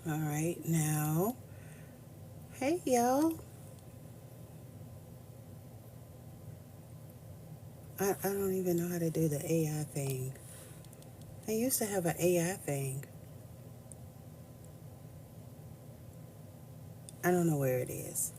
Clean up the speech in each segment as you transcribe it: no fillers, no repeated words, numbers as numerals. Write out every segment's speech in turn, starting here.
All right, now, hey y'all. I don't even know how to do the AI thing. I used to have an AI thing. I don't know where it is.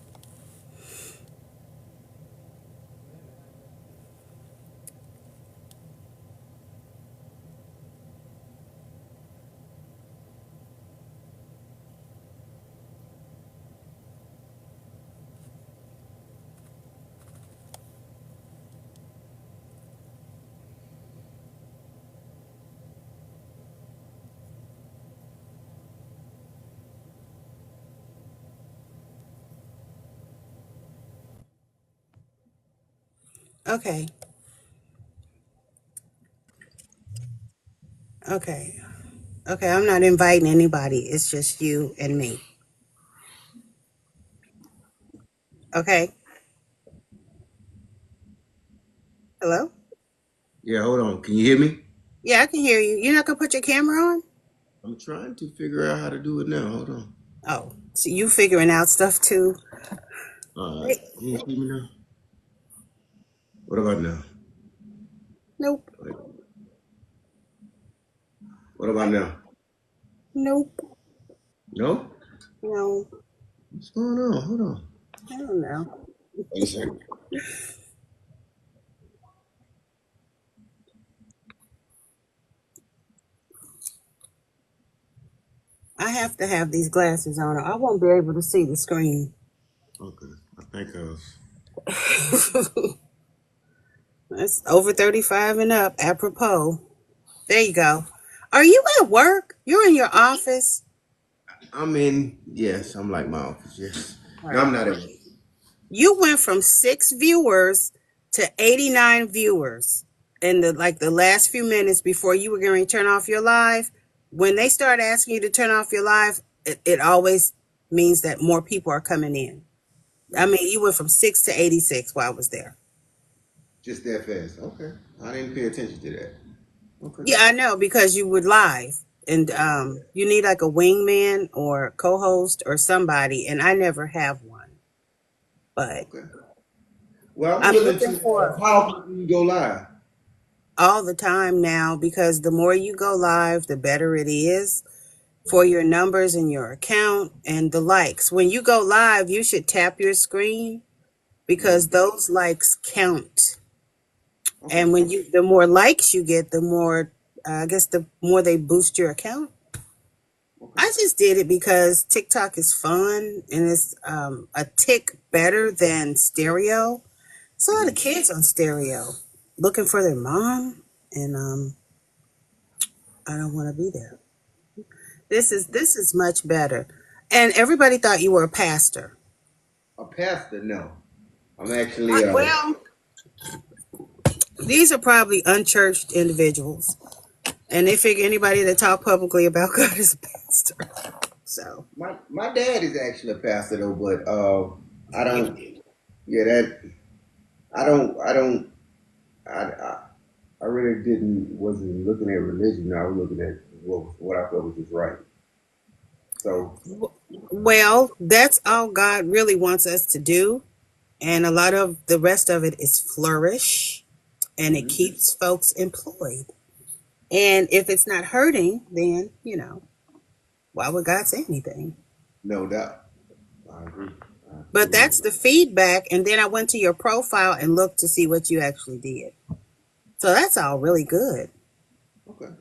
Okay, okay, okay. I'm not inviting anybody. It's just you and me. Okay. Hello? Yeah, hold on. Can you hear me? Yeah, I can hear you. You're not gonna put your camera on? I'm trying to figure out how to do it now. Hold on. Oh, so you figuring out stuff too? Can you see me now? What about now? Nope. Wait, what about now? Nope. No? No. What's going on? Hold on. I don't know. Wait a second. I have to have these glasses on, or I won't be able to see the screen. Okay. I think I was. That's over 35 and up, apropos. There you go. Are you at work? You're in your office? I'm in. Yes, I'm like my office. Yes. No, Right. I'm not at work. You went from 6 viewers to 89 viewers in the last few minutes before you were going to turn off your live. When they start asking you to turn off your live, it always means that more people are coming in. I mean, you went from 6 to 86 while I was there. Just that fast. Okay. I didn't pay attention to that. Okay. Yeah, I know because you would live, and you need like a wingman or co-host or somebody, and I never have one. But Okay. Well, I'm I'm willing looking to. for How often do you go live? all the time now because the more you go live, the better it is for your numbers and your account and the likes. When you go live, you should tap your screen Hmm. because those likes count. Okay. And the more likes you get, the more, I guess, the more they boost your account. Okay. I just did it because TikTok is fun and it's a tick better than stereo. It's a lot of Hmm. kids on stereo looking for their mom, and I don't want to be there. This is much better. And everybody thought you were a pastor. A pastor? No. I'm actually. Well, these are probably unchurched individuals, and they figure anybody that talk publicly about God is a pastor. So My dad is actually a pastor though, but I don't. you, Yeah, that I don't. I I really didn't wasn't looking at religion. I was looking at what I felt was just right. So well, that's all God really wants us to do, and a lot of the rest of it is flourish, and it mhm, keeps folks employed. And if it's not hurting, then why would God say anything? no doubt, I agree. I But completely that's agree. the feedback. And then I went to your profile and looked to see what you actually did. So that's all really good. Okay.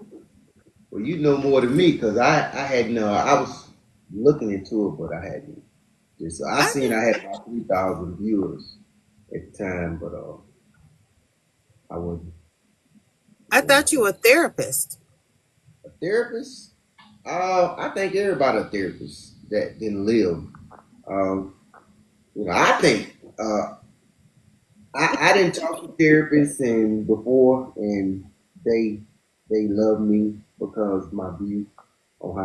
Well, you know more than me because I hadn't. I was looking into it, but I hadn't. Just I I seen did. I had about 3,000 viewers at the time, but I wasn't. I Yeah. thought you were a therapist. A therapist? I think everybody a therapist that didn't live. Um, I think I didn't talk to therapists and before, and they they love me because my view on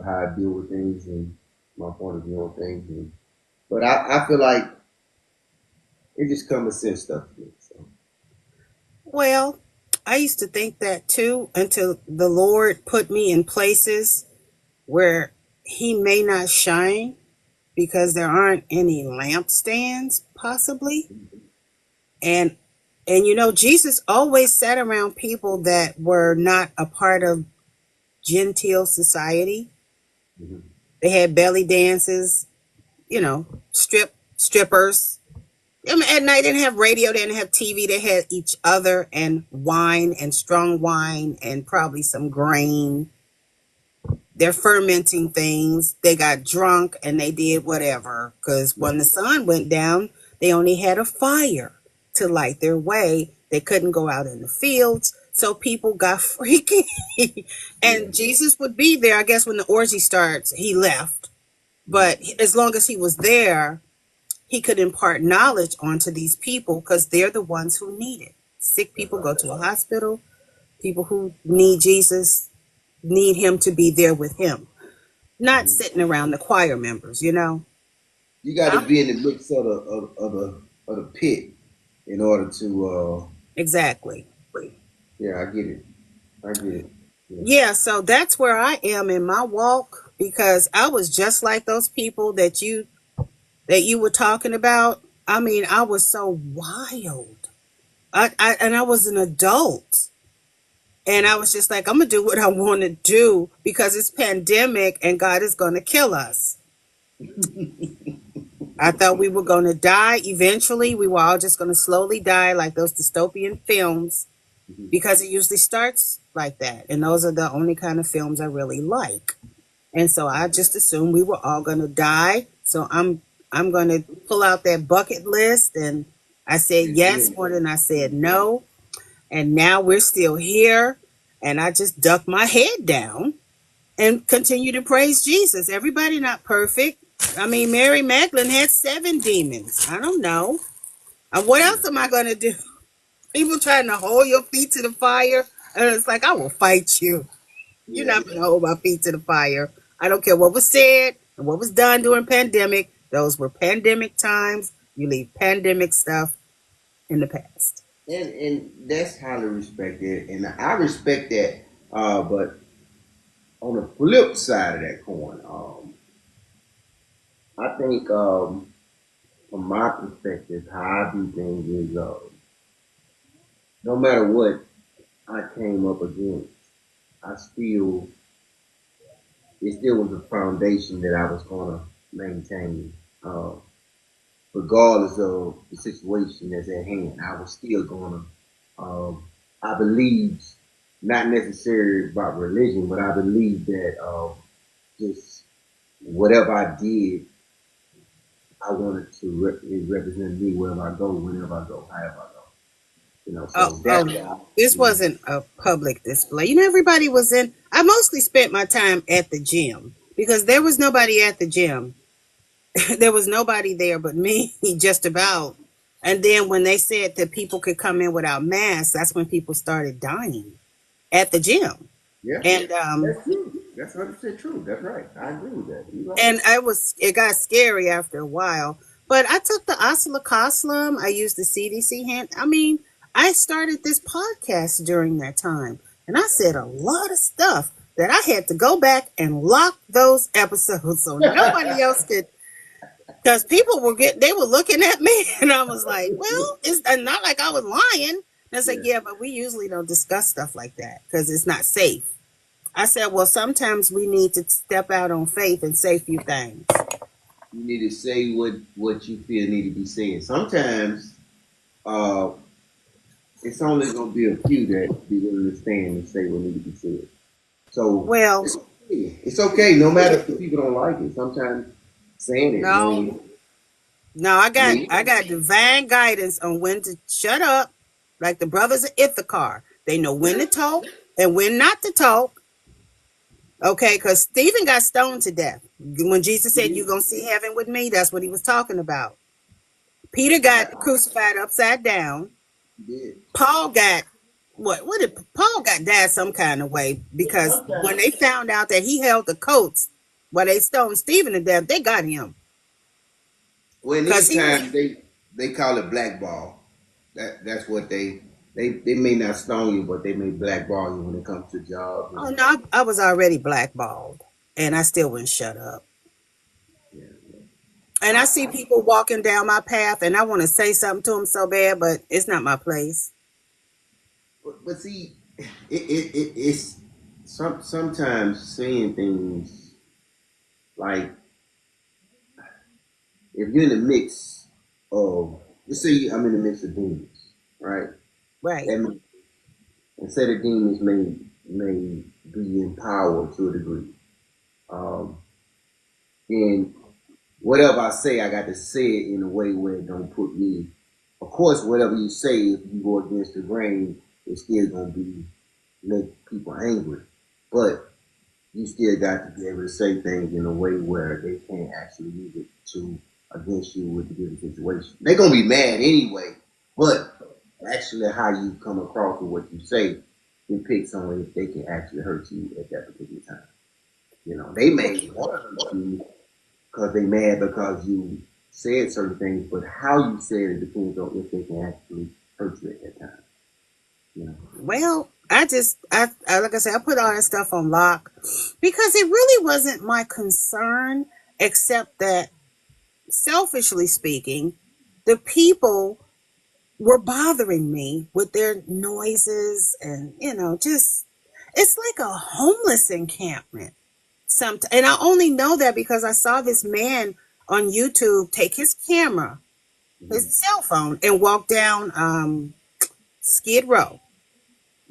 how I deal with things and my point of view on things. But I feel like it just common sense stuff to me. So Well, I used to think that too until the Lord put me in places where he may not shine because there aren't any lampstands, possibly. And Jesus always sat around people that were not a part of genteel society. Mhm. They had belly dances, strippers. I mean, at night they didn't have radio, they didn't have TV, they had each other and wine and strong wine and probably some grain. They're fermenting things. They got drunk and they did whatever. Because when the sun went down, they only had a fire to light their way. They couldn't go out in the fields. So people got freaky. Yeah. And Jesus would be there. I guess when the orgy starts, he left. But as long as he was there, he could impart knowledge onto these people because they're the ones who need it. Sick people go to a hospital. People who need Jesus need him to be there with him, not Mhm. sitting around the choir members. You got to be in the mix of the pit in order to. Exactly. Yeah, I get it. I get it. Yeah. Yeah, so that's where I am in my walk because I was just like those people that you were talking about. I mean, I was so wild. And I was an adult. And I was just like, I'm gonna do what I want to do because it's pandemic and God is gonna kill us. I thought we were gonna die eventually. We were all just gonna slowly die like those dystopian films Mhm. because it usually starts like that. And those are the only kind of films I really like. And so I just assumed we were all gonna die. So I'm gonna pull out that bucket list and I said yes more than I said no. And now we're still here. And I just ducked my head down and continue to praise Jesus. Everybody not perfect. I mean, Mary Magdalene had 7 demons. I don't know. What else am I going to do? People trying to hold your feet to the fire. And it's like, I will fight you. You're Yeah. not going to hold my feet to the fire. I don't care what was said and what was done during pandemic. Those were pandemic times. You leave pandemic stuff in the past. And that's highly respected, and I respect that. But on the flip side of that coin, I think from my perspective, how I do things is no matter what I came up against, I still it still was a foundation that I was gonna maintain, regardless of the situation that's at hand. I was still gonna. Um, I believe not necessarily about religion, but I believe that just whatever I did, I wanted to it represent me wherever I go, whenever I go, however I go. Oh, So that's oh, why. this wasn't a public display. Everybody was in. I mostly spent my time at the gym because there was nobody at the gym. There was nobody there but me, just about. And then when they said that people could come in without masks, that's when people started dying at the gym. Yeah, And that's true. That's 100% true. That's right. I agree with that. You're right. and it got scary after a while. But I took the oscillocoslam. I used the CDC hand. I mean, I started this podcast during that time, and I said a lot of stuff that I had to go back and lock those episodes so nobody else could. Because people they were looking at me, and I was like, "Well, it's not like I was lying." And I said, Yeah. "Yeah, but we usually don't discuss stuff like that because it's not safe." I said, "Well, sometimes we need to step out on faith and say a few things." You need to say what you feel need to be said. Sometimes uh, it's only gonna be a few that be willing to stand and say what need to be said. So Well, it's okay. It's okay, no matter if the people don't like it. Sometimes saying it no, means. no, I I got mean, I got divine guidance on when to shut up, like the brothers of Issachar. They know when to talk and when not to talk. Okay, because Stephen got stoned to death when Jesus said, "You're gonna see heaven with me." That's what he was talking about. Peter got I crucified upside down. did. Paul got what did Paul got died some kind of way because when they found out that he held the coats while they stoned Stephen to death, they got him Well, in because these he was. times they call it blackball. That's what they may not stone you, but they may blackball you when it comes to jobs. Oh And no, I was already blackballed. and I still wouldn't shut up. Yeah. And I see people walking down my path, and I want to say something to them so bad, but it's not my place. But see, it's sometimes saying things like if you're in the mix of, let's say I'm in the mix of demons, right? Right. That means instead of demons may be empowered to a degree. Um, and whatever I say, I got to say it in a way where it don't put me. Of course, whatever you say, if you go against the grain, it's still gonna be make people angry. But you still got to be able to say things in a way where they can't actually use it to against you with the given situation. They're gonna be mad anyway, but actually how you come across with what you say depicts on if they can actually hurt you at that particular time. You know, they may want to hurt you because they mad because you said certain things, but how you said it depends on if they can actually hurt you at that time. You know. Well, I like I said, I put all that stuff on lock because it really wasn't my concern, except that selfishly speaking, the people were bothering me with their noises and, just it's like a homeless encampment. And I only know that because I saw this man on YouTube take his camera, Mm-hmm. his cell phone, and walk down Skid Row.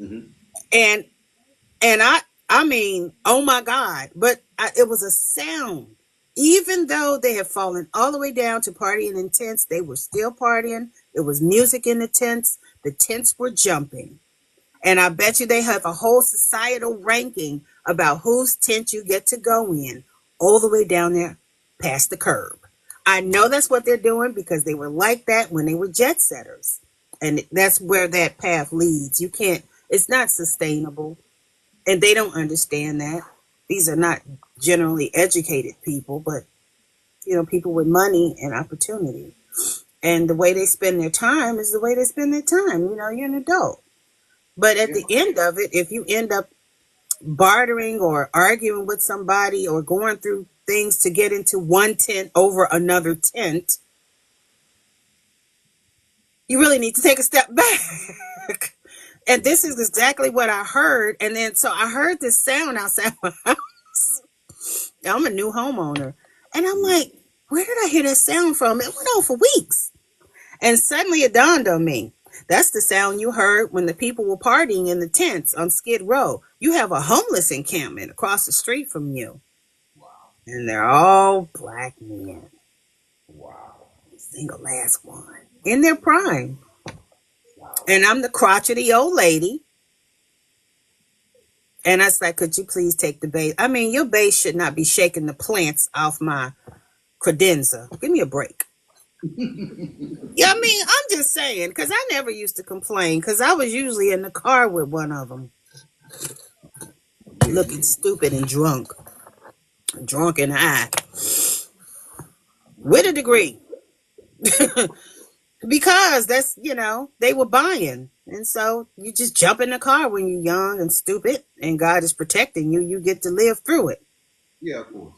Mm-hmm. And and I mean, oh my God! But it was a sound. Even though they had fallen all the way down to partying in tents, they were still partying. There was music in the tents. The tents were jumping. And I bet you they have a whole societal ranking about whose tent you get to go in, all the way down there past the curb. I know that's what they're doing because they were like that when they were jet setters. And that's where that path leads. You can't, it's not sustainable. And they don't understand that. These are not generally educated people, but, people with money and opportunity. And the way they spend their time is the way they spend their time. You're an adult. But at Yeah. the end of it, if you end up bartering or arguing with somebody or going through things to get into one tent over another tent, you really need to take a step back. And this is exactly what I heard. And then so I heard this sound outside my house. I'm a new homeowner. And I'm like, where did I hear that sound from? It went on for weeks. And suddenly it dawned on me. That's the sound you heard when the people were partying in the tents on Skid Row. You have a homeless encampment across the street from you. Wow. And they're all black men. Wow. Single last one. In their prime. Wow. And I'm the crotchety old lady. And I was like, could you please take the base? I mean, your base should not be shaking the plants off my credenza. Give me a break. Yeah, I mean, I'm just saying, because I never used to complain, because I was usually in the car with one of them, looking stupid and drunk and high, with a degree. Because that's, they were buying. And so you just jump in the car when you're young and stupid, and God is protecting you. You get to live through it. Yeah, of course.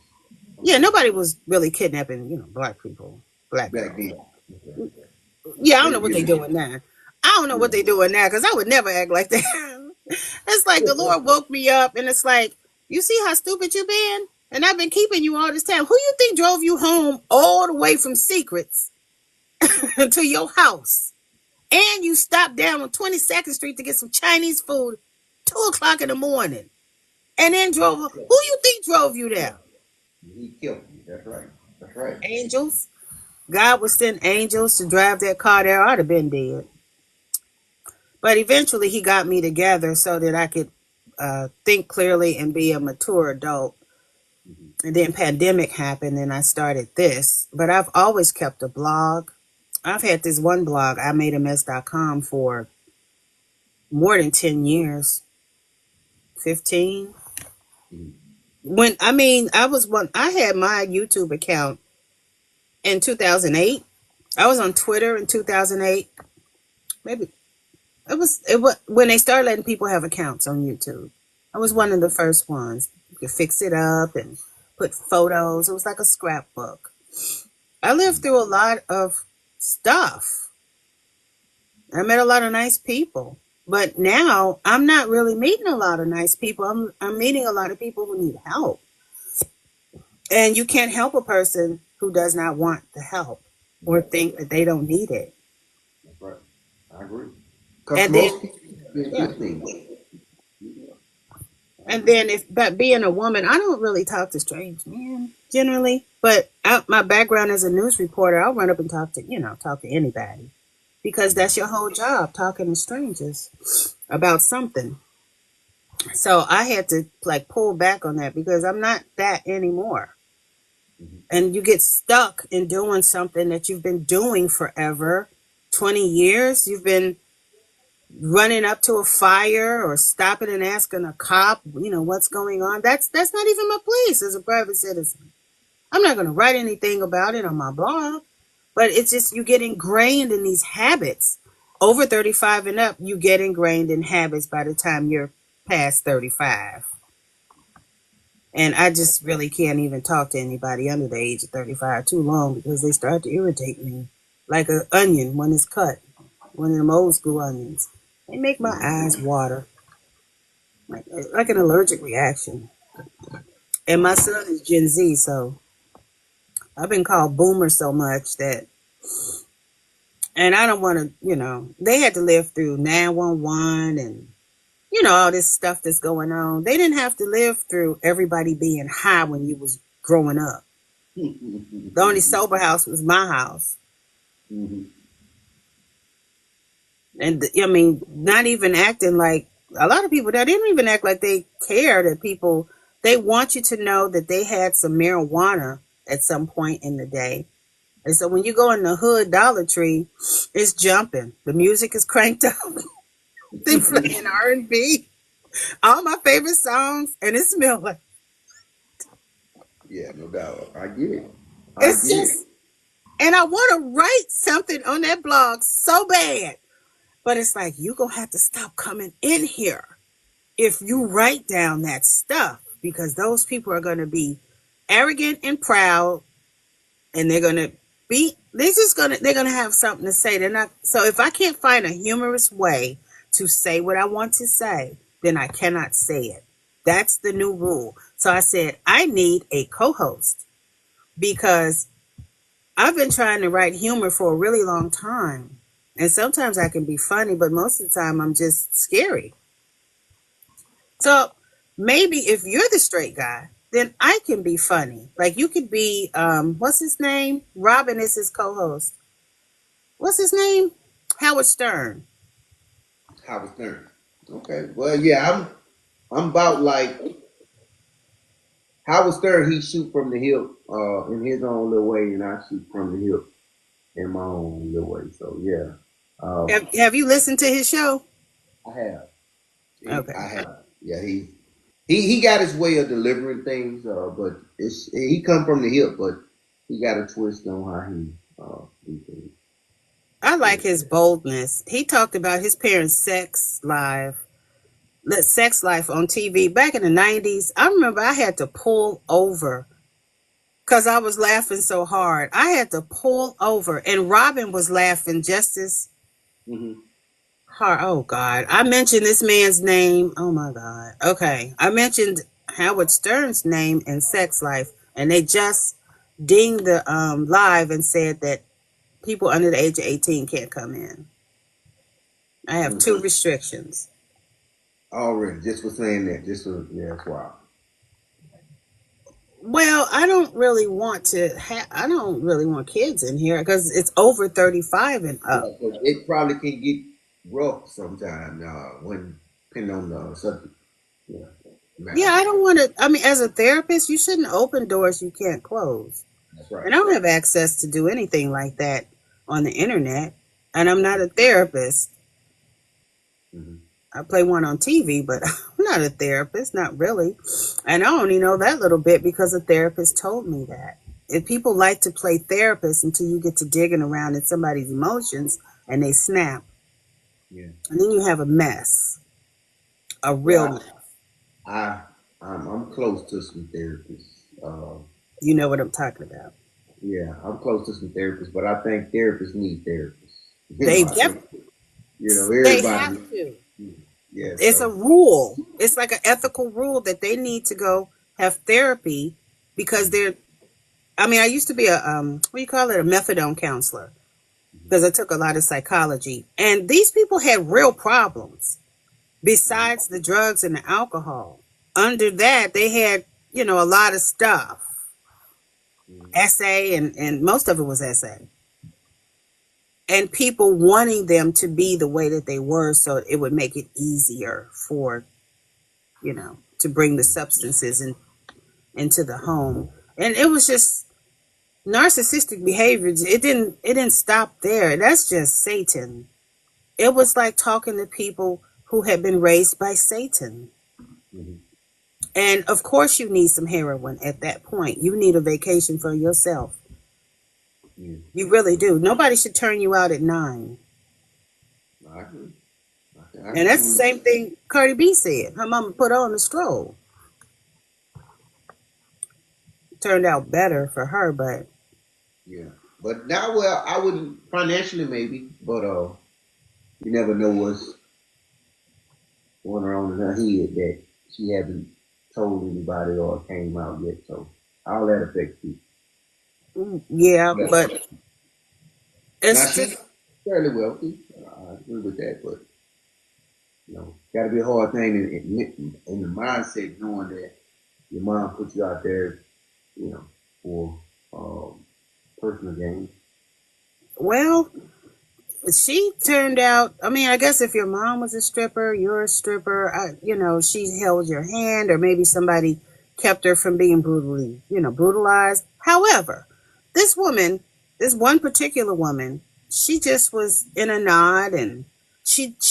Yeah, nobody was really kidnapping, black people, black Back girls. then. Yeah, I don't know what they're doing now. I don't know what they're doing now because I would never act like that. It's like the Lord woke me up and it's like, you see how stupid you've been? And I've been keeping you all this time. Who you think drove you home all the way from Secrets to your house? And you stopped down on 22nd Street to get some Chinese food 2 o'clock in the morning. And then drove, who you think drove you there? He killed me. That's right. That's right. Angels. God would send angels to drive that car there. I'd have been dead. But eventually he got me together so that I could think clearly and be a mature adult. And then pandemic happened and I started this. But I've always kept a blog. I've had this one blog, imadeamess.com, for more than 10 years. 15. I had my YouTube account in 2008. I was on Twitter in 2008. Maybe it was when they started letting people have accounts on YouTube. I was one of the first ones. You could fix it up and put photos. It was like a scrapbook. I lived through a lot of stuff. I met a lot of nice people. But now I'm not really meeting a lot of nice people. I'm meeting a lot of people who need help. And you can't help a person who does not want the help or think that they don't need it. That's right. I agree. Because And then, most people do yeah. good things. And then, but being a woman, I don't really talk to strange men generally. But my background as a news reporter, I'll run up and talk to anybody because that's your whole job, talking to strangers about something. So I had to like pull back on that because I'm not that anymore. Mhm. And you get stuck in doing something that you've been doing forever, 20 years. You've been running up to a fire or stopping and asking a cop, what's going on. That's not even my place as a private citizen. I'm not going to write anything about it on my blog, but it's just you get ingrained in these habits. Over 35 and up, you get ingrained in habits by the time you're past 35. And I just really can't even talk to anybody under the age of 35 too long because they start to irritate me like an onion when it's cut, one of them old school onions. They make my eyes water, like an allergic reaction. And my son is Gen Z, so I've been called boomer so much that, and I don't want to, they had to live through 911 and, all this stuff that's going on. They didn't have to live through everybody being high when you was growing up. The only sober house was my house. Mhm. And I mean, not even acting like a lot of people that didn't even act like they care that people, they want you to know that they had some marijuana at some point in the day. And so when you go in the hood Dollar Tree, it's jumping. The music is cranked up. They playing R&B, all my favorite songs, and it smells like Yeah, no doubt. I get it. I it's get it. just. And I want to write something on that blog so bad, but it's like you gonna have to stop coming in here if you write down that stuff because those people are gonna be arrogant and proud, and they're gonna have something to say. They're not. So if I can't find a humorous way to say what I want to say, then I cannot say it. That's the new rule. So I said I need a co-host because I've been trying to write humor for a really long time. And sometimes I can be funny, but most of the time I'm just scary. So maybe if you're the straight guy, then I can be funny. Like you could be, what's his name? Robin is his co-host. What's his name? Howard Stern. Howard Stern. Okay. Well, yeah, I'm about like Howard Stern. He shoot from the hip, in his own little way, and I shoot from the hip in my own little way. So yeah, Have you listened to his show? I have. Okay. I have. Yeah, he got his way of delivering things, but he come from the hip, but he got a twist on how he do things. I like Yeah. his boldness. He talked about his parents' sex life on TV back in the 90s. I remember I had to pull over because I was laughing so hard. I had to pull over, and Robin was laughing just as Hmm. hard. Oh, God. I mentioned this man's name. Oh, my God. Okay. I mentioned Howard Stern's name in Sex Life, and they just dinged the live and said that people under the age of 18 can't come in. I have two restrictions. Already, just for saying that, just for yeah, that's wild. Well, I don't really want kids in here because it's over 35 and Yeah, up. 'cause it probably can get rough sometime when depending on the subject. Yeah, Yeah, matter. I don't want to. I mean, as a therapist, you shouldn't open doors you can't close. That's right. And I don't have access to do anything like that on the internet. And I'm not a therapist. Hmm. I play one on TV, but I'm not a therapist, not really. And I only know that little bit because a therapist told me that. If people like to play therapist until you get to digging around in somebody's emotions and they snap, Yeah. and then you have a mess, a real Well, mess. I I'm close to some therapists. You know what I'm talking about. Yeah, I'm close to some therapists, but I think therapists need therapists. They I think they have everybody. to. Yeah, It's a so rule. It's like an ethical rule that they need to go have therapy because they're. I mean, I used to be a what do you call it, a methadone counselor because I took a lot of psychology, and these people had real problems besides the drugs and the alcohol. Under that, they had a lot of stuff, essay, and most of it was essay, and people wanting them to be the way that they were, so it would make it easier for to bring the substances into the home. And it was just narcissistic behavior. It didn't stop there. That's just Satan. It was like talking to people who had been raised by Satan. mhm, And of course you need some heroin at that point. You need a vacation for yourself. yeah, You really do. Nobody should turn you out at 9. I agree. I And can that's the see. same thing Cardi B said. Her mama put her on the stroll. Turned out better for her, but Yeah, but now, well, I wouldn't financially maybe, but you never know what's going on in her head that she hasn't told anybody or came out yet. So all that affects people. yeah, Yeah. but Now it's she's just fairly wealthy. I agree with that, but got to be a hard thing in the mindset knowing that your mom put you out there, you know, for personal gain. well, she turned out. I mean, I guess if your mom was a stripper, you're a stripper. She held your hand, or maybe somebody kept her from being brutalized. However, this woman, this one particular woman, she just was in a nod, and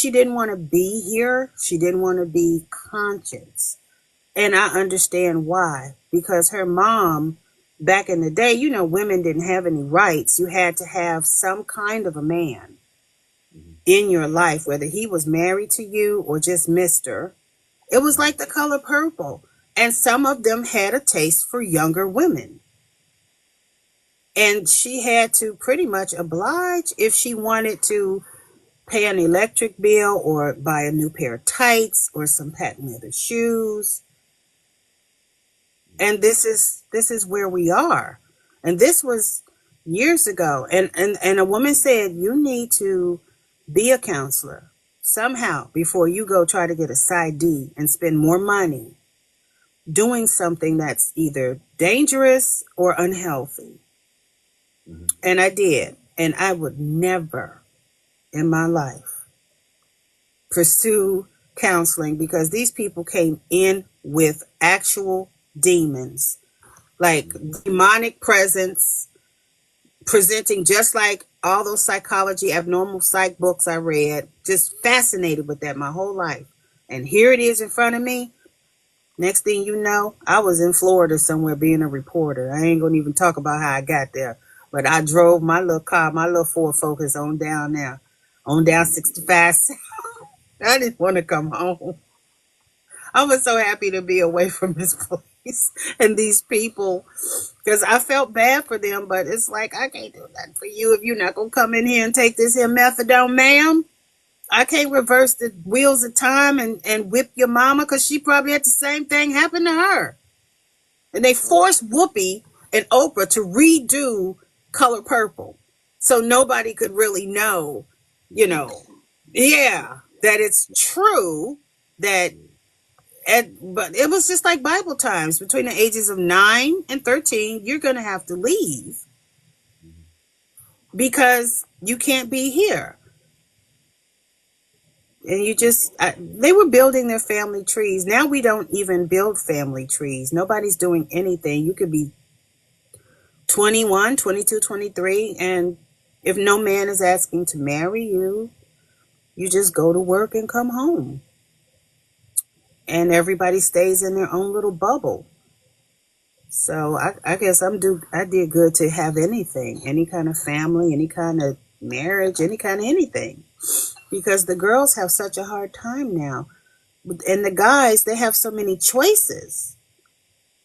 she didn't want to be here. She didn't want to be conscious, and I understand why, because her mom. Back in the day, women didn't have any rights. You had to have some kind of a man Mm-hmm. in your life, whether he was married to you or just Mr. It was like The Color Purple. And some of them had a taste for younger women. And she had to pretty much oblige if she wanted to pay an electric bill or buy a new pair of tights or some patent leather shoes. And this is where we are. And this was years ago. And a woman said, you need to be a counselor somehow before you go try to get a side D and spend more money doing something that's either dangerous or unhealthy. Mm-hmm. And I did. And I would never in my life pursue counseling because these people came in with actual demons, like demonic presence, presenting just like all those psychology, abnormal psych books I read. Just fascinated with that my whole life. And here it is in front of me. Next thing you know, I was in Florida somewhere being a reporter. I ain't gonna even talk about how I got there. But I drove my little car, my little Ford Focus on down there, on down 65. I didn't want to come home. I was so happy to be away from this place and these people because I felt bad for them. But it's like, I can't do nothing for you if you're not going to come in here and take this here methadone, ma'am. I can't reverse the wheels of time and whip your mama because she probably had the same thing happen to her. And they forced Whoopi and Oprah to redo Color Purple. So nobody could really know, you know, yeah, that it's true that but it was just like Bible times. Between the ages of 9 and 13, you're going to have to leave because you can't be here. And they were building their family trees. Now we don't even build family trees. Nobody's doing anything. You could be 21, 22, 23, and if no man is asking to marry you, you just go to work and come home. And everybody stays in their own little bubble. So I guess I did good to have anything, any kind of family, any kind of marriage, any kind of anything. Because the girls have such a hard time now. And the guys, they have so many choices.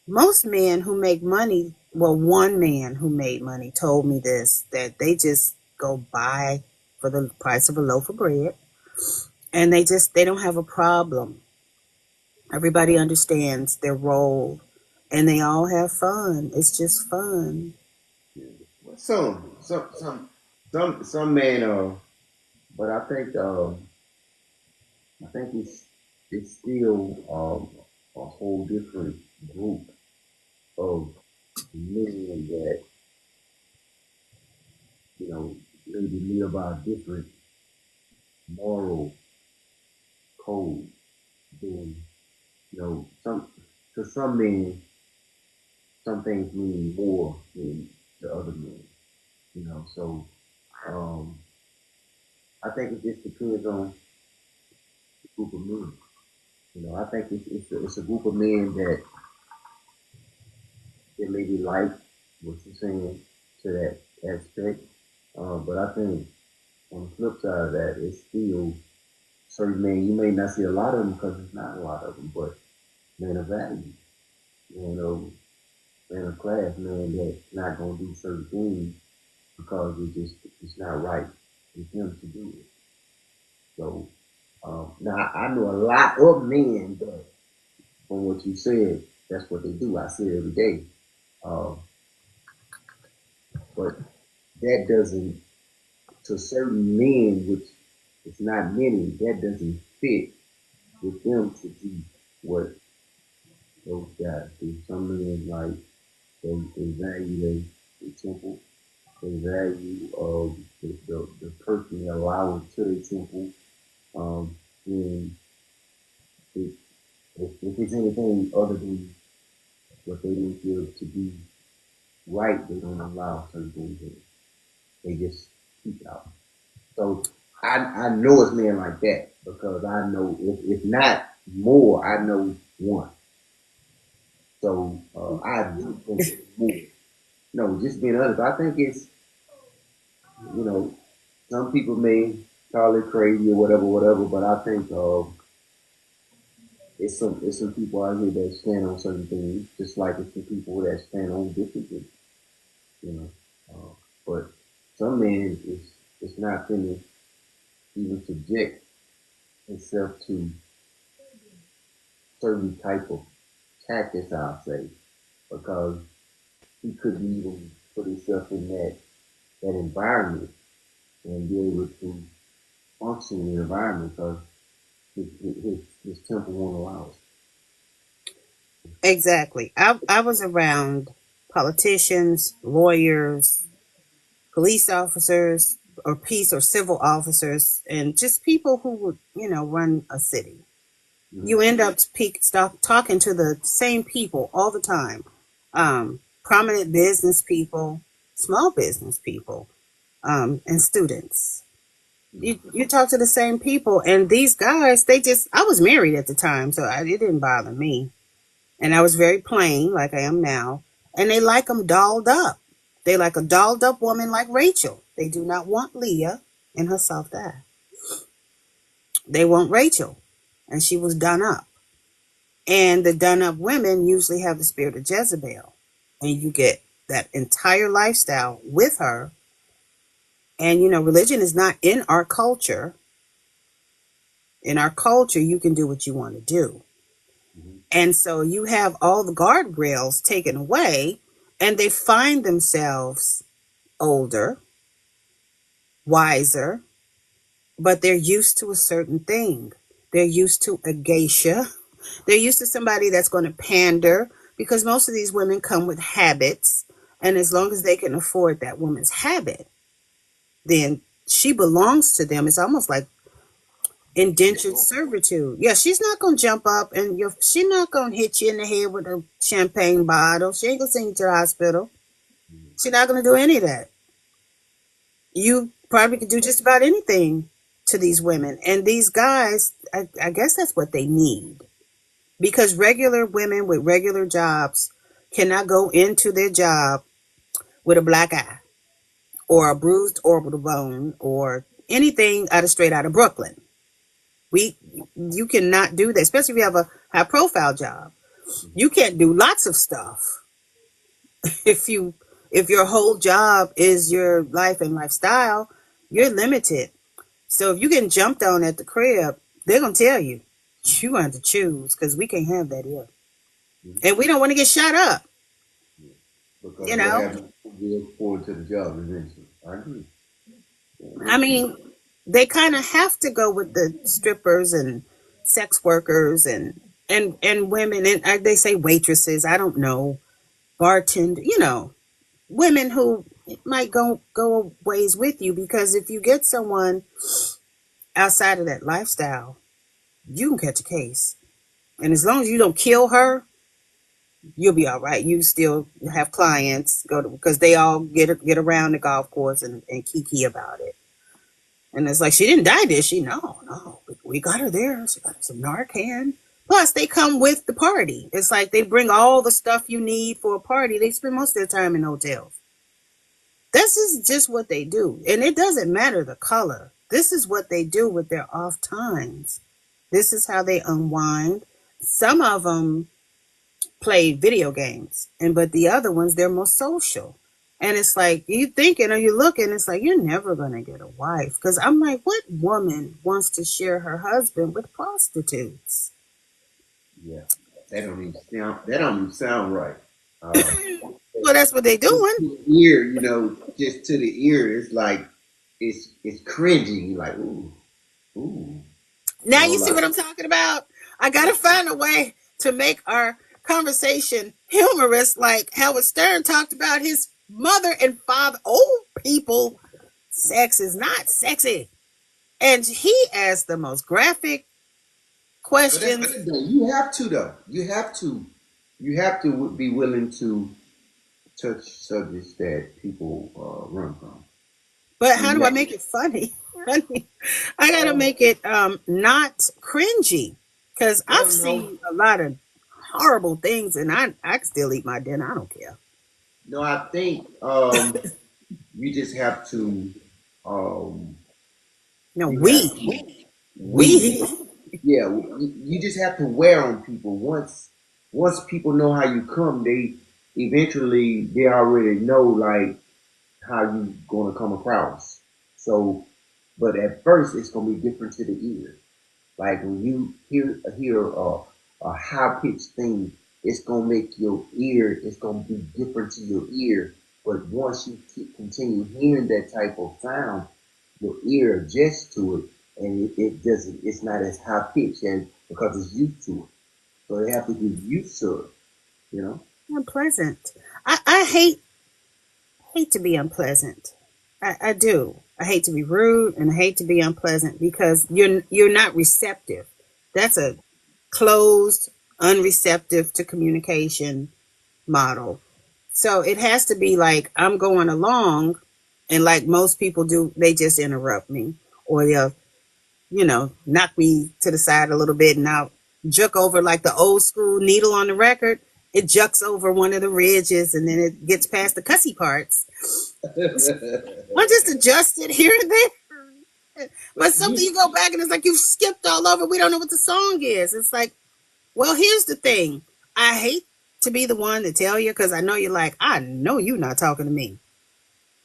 Most men who make money, well, one man who made money told me this, that they just go buy for the price of a loaf of bread, and they don't have a problem. Everybody understands their role, and they all have fun. It's just fun. Some men but I think it's still a whole different group of men that maybe live by a different moral code than some to some men some things mean more than to other men. So um, I think it just depends on the group of men. I think it's a group of men that maybe like what you're saying to that aspect. But I think on the flip side of that, it's still certain men. You may not see a lot of them because it's not a lot of them, but men of value, men of class, men that's not gonna do certain things because it's not right with them to do it. So now I know a lot of men that from what you said, that's what they do. I see it every day. Um, but that doesn't to certain men, which it's not many, that doesn't fit with them to do what those guys do. Some men like they value their temple, they value the person they allow into their temple. And if, if it's anything other than what they didn't feel to be right, they don't allow certain things in. They just keep out. So I know it's men like that because I know if not more, I know one. So I do think it's more. No, just being honest, I think it's you know some people may call it crazy or whatever, but I think it's some people out here that stand on certain things, just like it's some people that stand on different things, you know. But some men it's not finna even subject itself to certain type of tactics, I'll say, because he couldn't even put himself in that environment and be able to function in the environment because his temple won't allow it. Exactly. I was around politicians, lawyers, police officers, or peace or civil officers, and just people who would, run a city. You Mm-hmm. end up talking to the same people all the time. Prominent business people, small business people, and students. You talk to the same people, and these guys, I was married at the time, so it didn't bother me. And I was very plain, like I am now. And they like them dolled up. They like a dolled up woman like Rachel. They do not want Leah in her soft eye. They want Rachel, and she was done up. And the done up women usually have the spirit of Jezebel. And you get that entire lifestyle with her. And, religion is not in our culture. In our culture, you can do what you want to do. Mm-hmm. And so you have all the guardrails taken away, and they find themselves older, wiser, but they're used to a certain thing. They're used to a geisha. They're used to somebody that's going to pander because most of these women come with habits. And as long as they can afford that woman's habit, then she belongs to them. It's almost like indentured servitude. Yeah, she's not going to jump up and she's not going to hit you in the head with a champagne bottle. She ain't going to send you to the hospital. She's not going to do any of that. You probably could do just about anything to these women. And these guys, I guess that's what they need. Because regular women with regular jobs cannot go into their job with a black eye or a bruised orbital bone or anything straight out of Brooklyn. We you cannot do that, especially if you have a high profile job. You can't do lots of stuff if you if your whole job is your life and lifestyle. You're limited. So if you getting jumped on at the crib, they're gonna tell you you're going to have to choose because we can't have that here, and we don't want to get shot up. Because You what know, happens will forward to the job eventually. I agree. I mean, they kind of have to go with the strippers and sex workers and women, and they say waitresses. I don't know, bartender. You know, women who might go ways with you, because if you get someone outside of that lifestyle, you can catch a case. And as long as you don't kill her, you'll be all right. You still have clients go to, because they all get around the golf course and kiki about it. And it's like, she didn't die, did she? No, no. We got her there. She got some Narcan. Plus, they come with the party. It's like they bring all the stuff you need for a party. They spend most of their time in hotels. This is just what they do. And it doesn't matter the color. This is what they do with their off times. This is how they unwind. Some of them play video games, but the other ones, they're more social. And it's like, you thinking or you looking, it's like, you're never gonna get a wife. Because I'm like, what woman wants to share her husband with prostitutes? Yeah, that don't even sound right. Well, that's what they doing. To the ear, just to the ear, it's like it's cringy. Like ooh, Now you see like what I'm talking about? I gotta find a way to make our conversation humorous, like Howard Stern talked about his mother and father. Old people, sex is not sexy. And he asked the most graphic but that's questions. good though. You have to though. You have to be willing to touch subjects that people run from. But And how you do I have, make it funny? I gotta make it not cringy, because I've well, no, seen a lot of horrible things, and I can still eat my dinner. I don't care. no. I think you just have to. Um, No, you have to. We, we. yeah. You just have to wear on people. Once people know how you come, they already know like how you gonna come across. So, but at first it's gonna be different to the ear. Like when you hear a high pitched thing, it's gonna make your ear. It's gonna be different to your ear. But once you continue hearing that type of sound, your ear adjusts to it, and it doesn't. It's not as high pitched, and because it's used to it. So they have to get used to it. You know. Unpleasant. I hate to be unpleasant. I do. I hate to be rude, and I hate to be unpleasant, because you're not receptive. That's a closed, unreceptive to communication model. So it has to be like I'm going along, and like most people do, they just interrupt me, or they'll, knock me to the side a little bit, and I'll juke over like the old school needle on the record. It jucks over one of the ridges, and then it gets past the cussy parts. I just adjust it here and there. But something, you you go back and it's like you've skipped all over. We don't know what the song is. It's like, well, here's the thing. I hate to be the one to tell you, because I know you're like, I know you're not talking to me.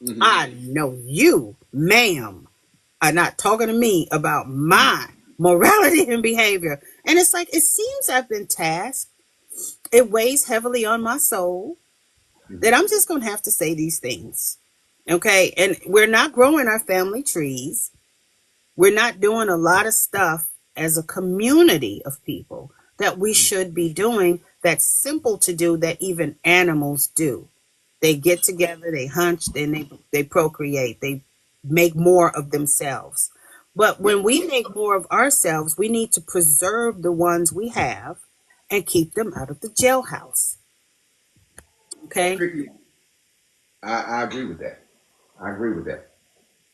Mhm. I know you, ma'am, are not talking to me about my morality and behavior. And it's like, it seems I've been tasked. It weighs heavily on my soul that Mhm. I'm just going to have to say these things. Okay. And we're not growing our family trees. We're not doing a lot of stuff as a community of people that we should be doing, that's simple to do, that even animals do. They get together, they hunch, then they procreate, they make more of themselves. But Yeah, when we make more of ourselves, we need to preserve the ones we have and keep them out of the jailhouse. Okay. strictly. I agree with that. I agree with that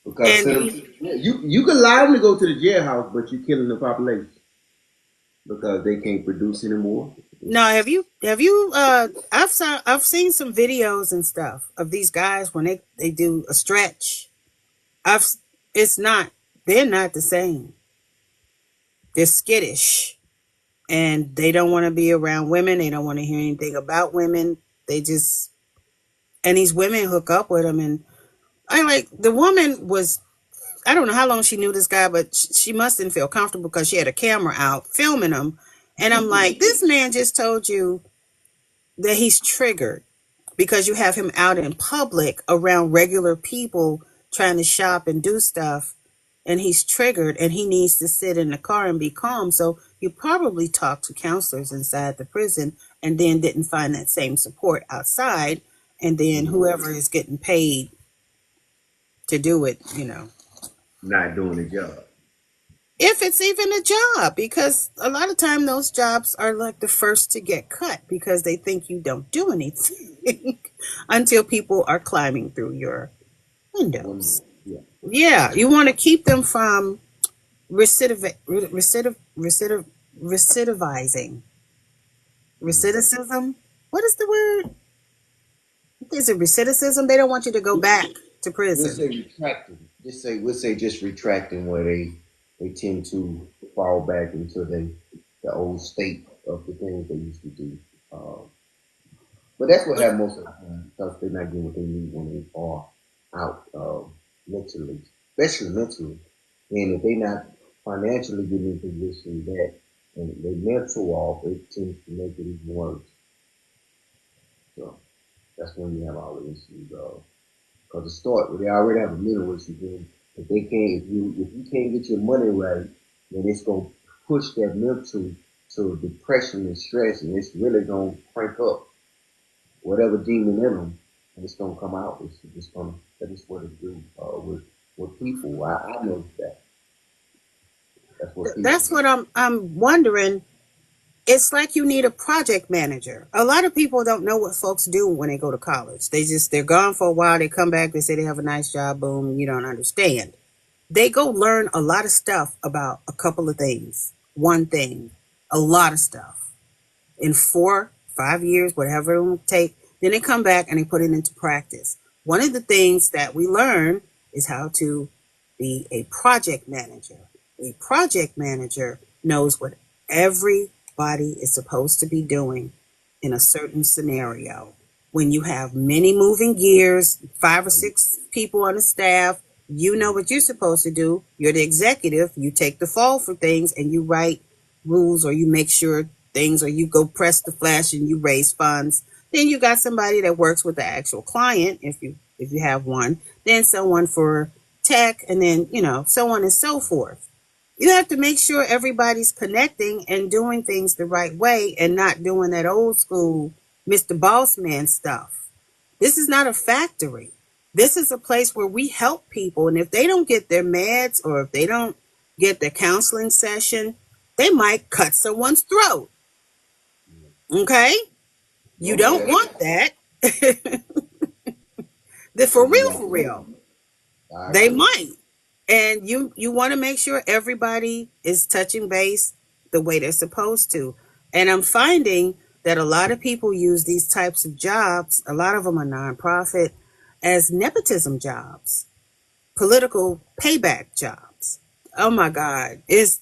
because And you can allow them to go to the jailhouse, but you're killing the population because they can't produce anymore. now, It's I've seen some videos and stuff of these guys when they do a stretch. I've it's not they're not the same. They're skittish and they don't want to be around women. They don't want to hear anything about women. They just, and these women hook up with them. And I like, the woman was, I don't know how long she knew this guy, but she mustn't feel comfortable because she had a camera out filming him. And I'm like, this man just told you that he's triggered because you have him out in public around regular people trying to shop and do stuff. And he's triggered and he needs to sit in the car and be calm. So you probably talked to counselors inside the prison and then didn't find that same support outside. And then whoever is getting paid to do it, Not doing the job. if it's even a job, because a lot of time those jobs are like the first to get cut because they think you don't do anything until people are climbing through your windows. Yeah. Yeah, you want to keep them from recidivizing. Recidivism? What is the word? Is it recidivism? They don't want you to go back to We'll prison. say retracting. We'll say just retracting where they tend to fall back into the old state of the things they used to do. But that's what happens most of the time because they're not getting what they need when they are out mentally, especially mentally. And if they're not financially getting in position that and they mental off, it tends to make it even worse. So that's when you have all the issues. Because to start, they already have a mental issue. Then if they can't, if you can't get your money right, then it's gonna push that mental to depression and stress, and it's really gonna crank up whatever demon in them, and it's gonna come out. It's just gonna that is what it do with people. I know that. That's what people. That's what I'm wondering. It's like you need a project manager. A lot of people don't know what folks do when they go to college. They're gone for a while, they come back, they say they have a nice job, boom, you don't understand. They go learn a lot of stuff about a couple of things. One thing, a lot of stuff. In 4, 5 years, whatever it will take, then they come back and they put it into practice. One of the things that we learn is how to be a project manager. A project manager knows what everybody is supposed to be doing in a certain scenario. When you have many moving gears, 5 or 6 people on the staff, you know what you're supposed to do. You're the executive. You take the fall for things and you write rules or you make sure things or you go press the flash and you raise funds. Then you got somebody that works with the actual client if you have one. Then someone for tech and then, so on and so forth. You have to make sure everybody's connecting and doing things the right way and not doing that old school Mr. Bossman stuff. This is not a factory. This is a place where we help people. And if they don't get their meds or if they don't get their counseling session, they might cut someone's throat. Okay? You don't want that. For real. They might. And you want to make sure everybody is touching base the way they're supposed to. And I'm finding that a lot of people use these types of jobs, a lot of them are nonprofit, as nepotism jobs, political payback jobs. Oh my God, it's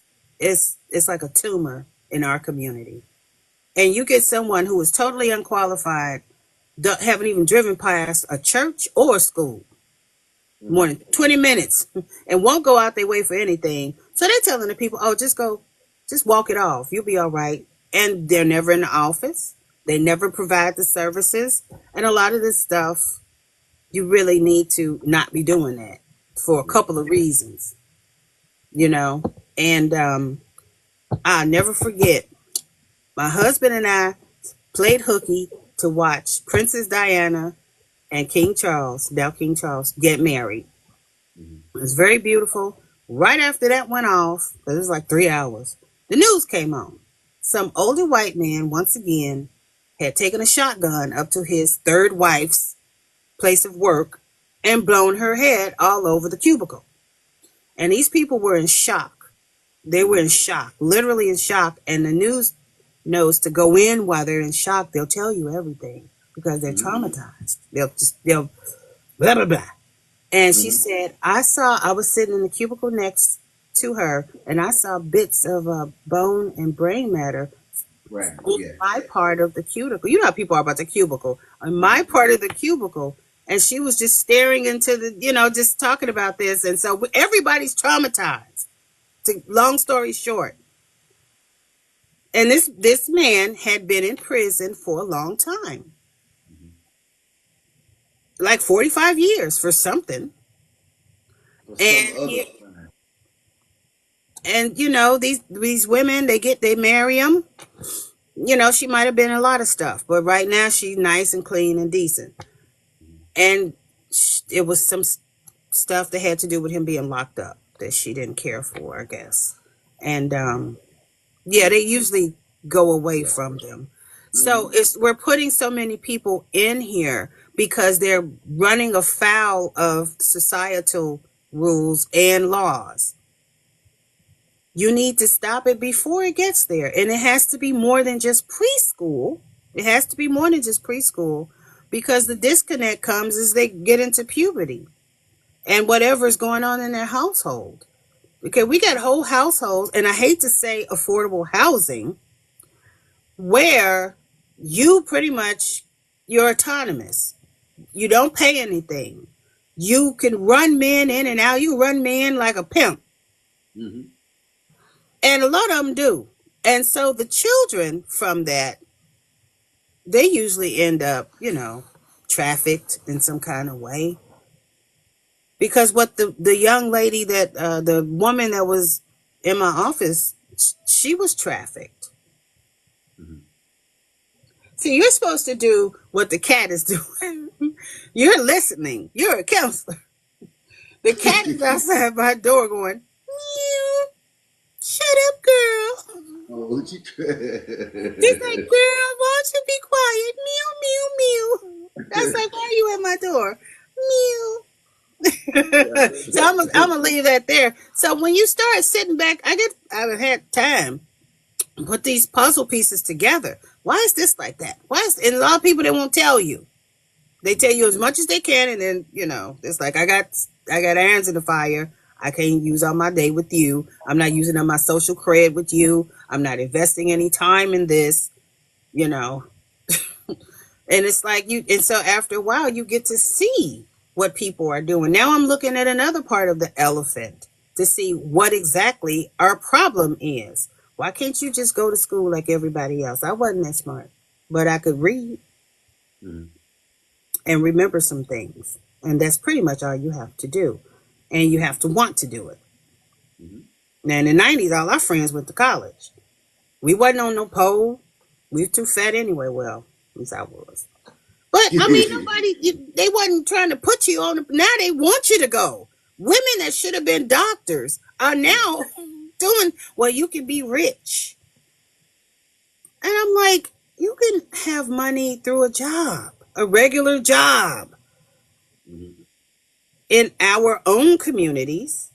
like a tumor in our community. And you get someone who is totally unqualified, haven't even driven past a church or a school more than 20 minutes and won't go out their way for anything. So they're telling the people, oh, just walk it off. You'll be all right. And they're never in the office. They never provide the services. And a lot of this stuff, you really need to not be doing that for a couple of reasons, And I'll never forget, my husband and I played hooky to watch Princess Diana and King Charles, now King Charles, get married. It was very beautiful. Right after that went off, because it was like 3 hours, the news came on. Some older white man, once again, had taken a shotgun up to his third wife's place of work and blown her head all over the cubicle. And these people were in shock. They were in shock, literally in shock. And the news knows to go in while they're in shock. They'll tell you everything because they're traumatized. They'll blah, blah, blah. And she said, I was sitting in the cubicle next to her, and I saw bits of bone and brain matter Right. in Yeah. my part of the cubicle. You know how people are about the cubicle. In my part of the cubicle, and she was just staring into the, just talking about this, and so everybody's traumatized. Long story short, and this man had been in prison for a long time, like 45 years for something, For some and other he, crime. and these women they marry him. She might have been a lot of stuff, but right now she's nice and clean and decent. And it was some stuff that had to do with him being locked up that she didn't care for, I guess. And yeah, they usually go away Yeah. from them. So Mm-hmm. we're putting so many people in here because they're running afoul of societal rules and laws. You need to stop it before it gets there. And it has to be more than just preschool. It has to be more than just preschool because the disconnect comes as they get into puberty and whatever is going on in their household. Okay, we got whole households, and I hate to say affordable housing, where you pretty much you're autonomous. You don't pay anything. You can run men in and out. You run men like a pimp. Mm-hmm. And a lot of them do. And so the children from that, they usually end up, trafficked in some kind of way. Because what the young lady the woman that was in my office, she was trafficked. Mm-hmm. See, you're supposed to do what the cat is doing. You're listening. You're a counselor. The cat is outside my door going, meow, shut up, girl. Oh, She's like, girl, why don't you be quiet? Meow, meow, meow. That's like, why are you at my door? Meow. So I'm gonna leave that there. So when you start sitting back, I haven't had time to put these puzzle pieces together. Why is this like that? And a lot of people they won't tell you. They tell you as much as they can, and then it's like I got irons in the fire. I can't use all my day with you. I'm not using up my social cred with you. I'm not investing any time in this. You know, and it's like and so after a while you get to see what people are doing. Now I'm looking at another part of the elephant to see what exactly our problem is. Why can't you just go to school like everybody else? I wasn't that smart, but I could read mm-hmm. and remember some things. And that's pretty much all you have to do. And you have to want to do it. Mm-hmm. Now in the 90s, all our friends went to college. We wasn't on no pole. We were too fat anyway. Well, at least I was. But I mean, they wasn't trying to put you on. Now they want you to go. Women that should have been doctors are now doing, well, you can be rich. And I'm like, you can have money through a job, a regular job. Mm-hmm. In our own communities,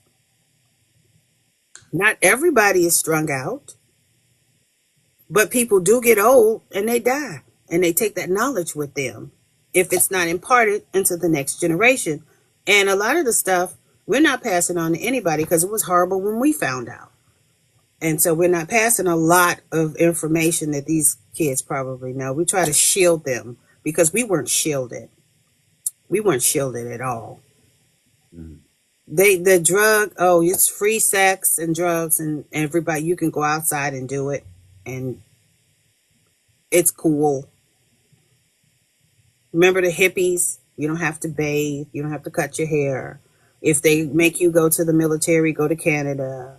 not everybody is strung out, but people do get old and they die. And they take that knowledge with them if it's not imparted into the next generation. And a lot of the stuff we're not passing on to anybody because it was horrible when we found out. And so we're not passing a lot of information that these kids probably know. We try to shield them because we weren't shielded. We weren't shielded at all. Mm-hmm. The drug, it's free sex and drugs and everybody, you can go outside and do it and it's cool. Remember the hippies? You don't have to bathe. You don't have to cut your hair. If they make you go to the military, go to Canada.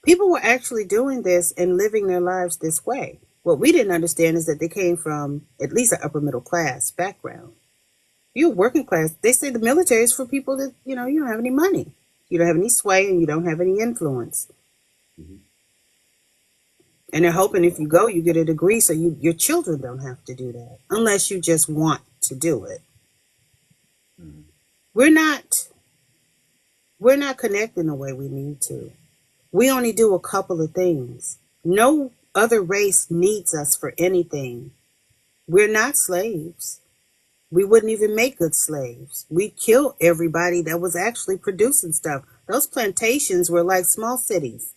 People were actually doing this and living their lives this way. What we didn't understand is that they came from at least an upper middle class background. You're working class. They say the military is for people that, you don't have any money. You don't have any sway and you don't have any influence. Mm-hmm. And they're hoping if you go, you get a degree so your children don't have to do that unless you just want to do it. Mm-hmm. We're not connecting the way we need to. We only do a couple of things. No other race needs us for anything. We're not slaves. We wouldn't even make good slaves. We'd kill everybody that was actually producing stuff. Those plantations were like small cities.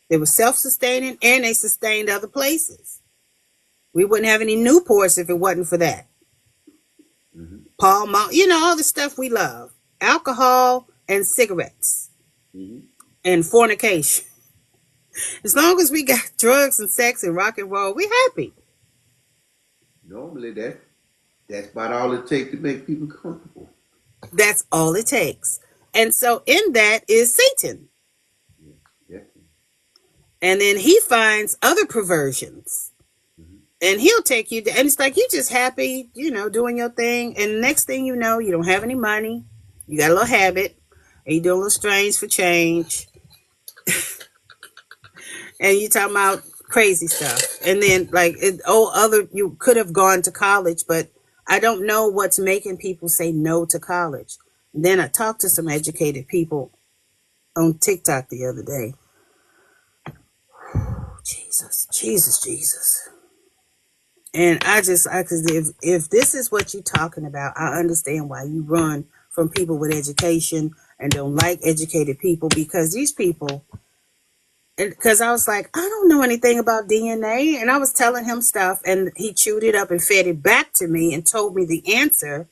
They were self-sustaining and they sustained other places. We wouldn't have any Newports if it wasn't for that. Mm-hmm. Pall Mall, all the stuff we love. Alcohol and cigarettes Mm-hmm. and fornication. As long as we got drugs and sex and rock and roll, we happy. Normally, that's about all it takes to make people comfortable. That's all it takes. And so in that is Satan. Yeah. And then he finds other perversions. Mm-hmm. And he'll take you to, and it's like you just happy, doing your thing. And next thing you know, you don't have any money. You got a little habit. And you do a little strange for change. And you talking about crazy stuff. And then you could have gone to college, but I don't know what's making people say no to college. And then I talked to some educated people on TikTok the other day. Jesus. And if this is what you're talking about, I understand why you run from people with education and don't like educated people, because these people, because I was like, I don't know anything about DNA. And I was telling him stuff and he chewed it up and fed it back to me and told me the answer.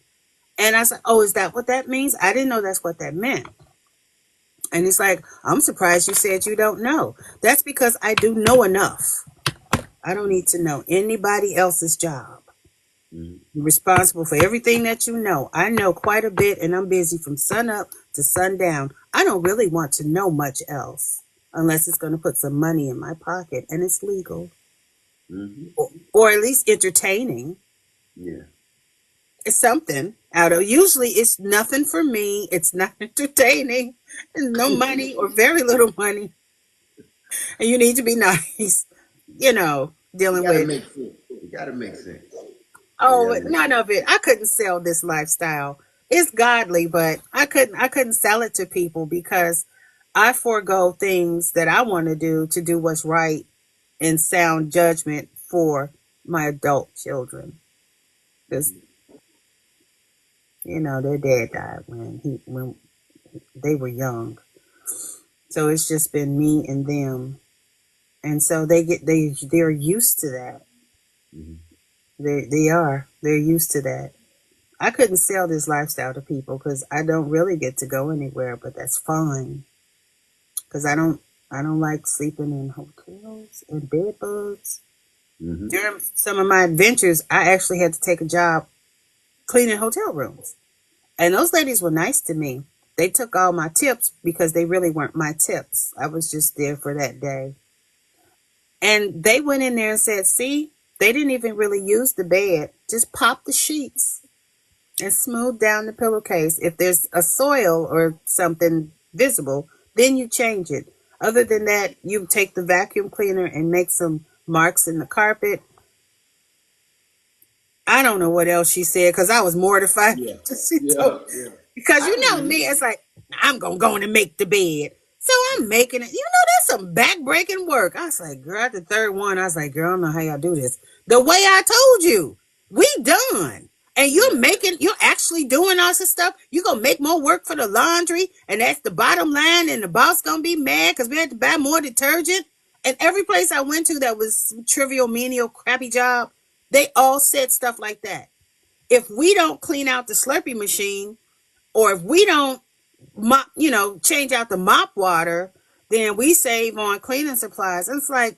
And I said, oh, is that what that means? I didn't know that's what that meant. And he's like, I'm surprised you said you don't know. That's because I do know enough. I don't need to know anybody else's job. Mm-hmm. You're responsible for everything that you know. I know quite a bit and I'm busy from sun up to sundown. I don't really want to know much else unless it's going to put some money in my pocket and it's legal. Mm-hmm. Or at least entertaining. Yeah. It's something out of, usually it's nothing for me. It's not entertaining and no money or very little money. And you need to be nice, dealing with. It gotta make sense. Oh, none of it. I couldn't sell this lifestyle. It's godly, but I couldn't sell it to people because I forego things that I want to do what's right and sound judgment for my adult children. Because their dad died when they were young. So it's just been me and them. And so they're used to that. Mm-hmm. They're used to that. I couldn't sell this lifestyle to people because I don't really get to go anywhere, but that's fine. Because I don't like sleeping in hotels and bed bugs. Mm-hmm. During some of my adventures, I actually had to take a job cleaning hotel rooms. And those ladies were nice to me. They took all my tips because they really weren't my tips. I was just there for that day. And they went in there and said, see, they didn't even really use the bed. Just pop the sheets and smooth down the pillowcase. If there's a soil or something visible, then you change it. Other than that, you take the vacuum cleaner and make some marks in the carpet. I don't know what else she said because I was mortified. Yeah. Because you know me, it's like, I'm going to go in and make the bed. So I'm making it. That's some back-breaking work. I was like, girl, at the third one, I was like, girl, I don't know how y'all do this. The way I told you, we done. And you're actually doing all this stuff. You're going to make more work for the laundry. And that's the bottom line. And the boss going to be mad because we had to buy more detergent. And every place I went to that was trivial, menial, crappy job, they all said stuff like that. If we don't clean out the Slurpee machine, or if we don't mop, change out the mop water, then we save on cleaning supplies. And it's like,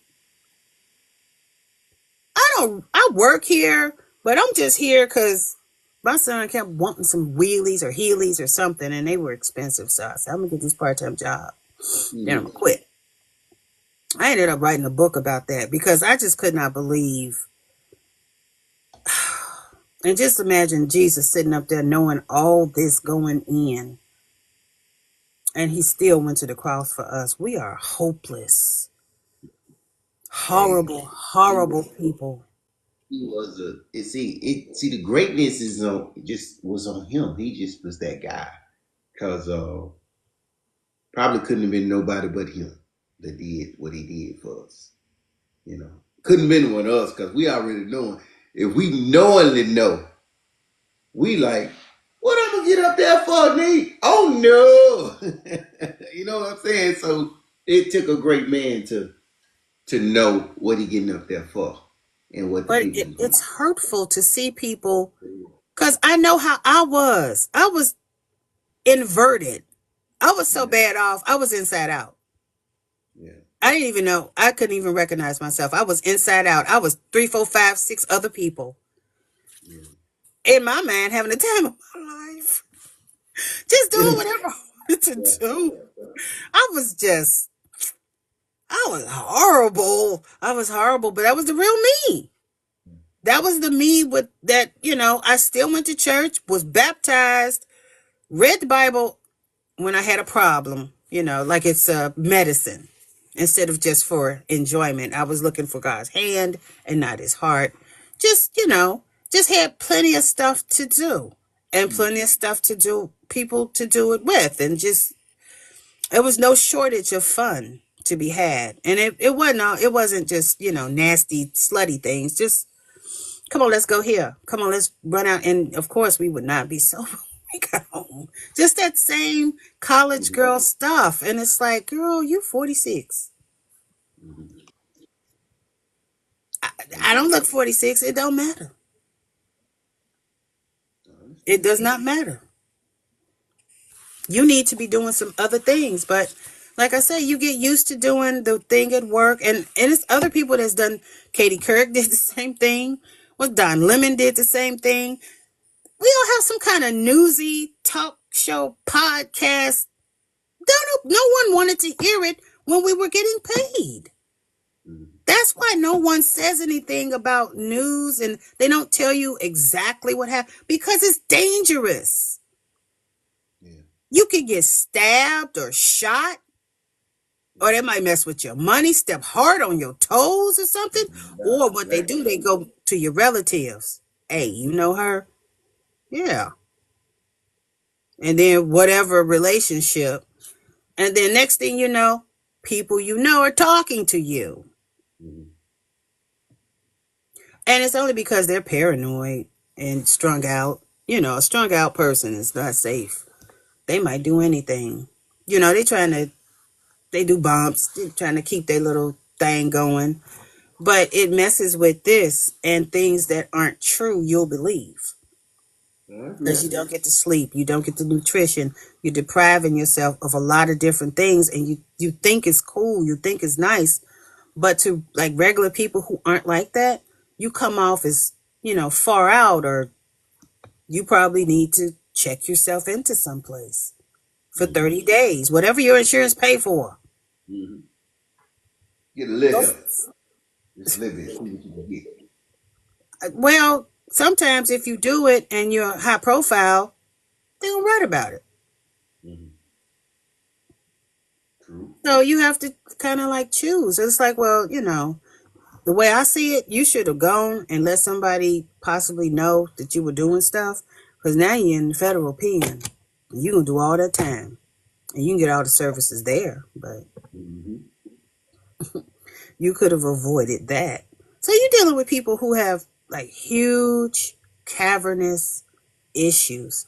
I work here, but I'm just here because my son kept wanting some wheelies or heelys or something, and they were expensive. So I said, I'm going to get this part-time job. Then I'm going to quit. I ended up writing a book about that because I just could not believe. And just imagine Jesus sitting up there knowing all this going in. And he still went to the cross for us. We are hopeless. Horrible people. He was the greatness was on him. He just was that guy. Cause probably couldn't have been nobody but him that did what he did for us. Couldn't have been one of us because we already know. If we knowingly know we like, what I'm gonna get up there for, Nate? Oh no. You know what I'm saying? So it took a great man to know what he getting up there for and what the But people was it's doing. hurtful to see people, because I know how I was. I was inverted. I was so Yeah, bad off. I was inside out. yeah, I didn't even know. I couldn't even recognize myself. I was inside out. I was three, four, five, six other people yeah. in my mind having the time of my life. Just doing Yeah. whatever I wanted Yeah. to do. I was just, I was horrible. I was horrible, but that was the real me. That was the me with that, I still went to church, was baptized, read the Bible when I had a problem, like it's a medicine instead of just for enjoyment. I was looking for God's hand and not his heart. Just, just had plenty of stuff to do and plenty of stuff to do, people to do it with. And just, it was no shortage of fun to be had. And it wasn't just, nasty, slutty things. Just, come on, let's go here. Come on, let's run out. And of course, we would not be sober when we got home. Just that same college Mhm. girl stuff. And it's like, girl, you 46. Mhm. I don't look 46. It don't matter. I It understand. does not matter. You need to be doing some other things. But like I said, you get used to doing the thing at work. And it's other people that's done. Katie Kirk did the same thing. Well, Don Lemon did the same thing. We all have some kind of newsy talk show podcast. No one wanted to hear it when we were getting paid. Mhm. That's why no one says anything about news and they don't tell you exactly what happened because it's dangerous. Yeah. You could get stabbed or shot, or they might mess with your money, step hard on your toes or something. Yeah. Or what they Right. do, they go to your relatives. Hey, you know her? Yeah. And then whatever relationship. And then next thing you know, people you know are talking to you. Mhm. And it's only because they're paranoid and strung out. A strung out person is not safe. They might do anything. They do bumps, they're trying to keep their little thing going. But it messes with this and things that aren't true, you'll believe. I Because agree. you don't get to sleep, you don't get the nutrition, you're depriving yourself of a lot of different things, and you think it's cool, you think it's nice, but to like regular people who aren't like that, you come off as, far out, or you probably need to check yourself into someplace for Mhm. 30 days, whatever your insurance pay for. Mhm. Get a little Go, help. Just a little bit. See what you can get. well, sometimes if you do it and you're high profile, they'll write about it. Mhm. True. So you have to kind of like choose. It's like, well, the way I see it, you should have gone and let somebody possibly know that you were doing stuff. Because now you're in the federal pen. You can do all that time. And you can get all the services there. But Mhm. you could have avoided that. So you're dealing with people who have like huge, cavernous issues.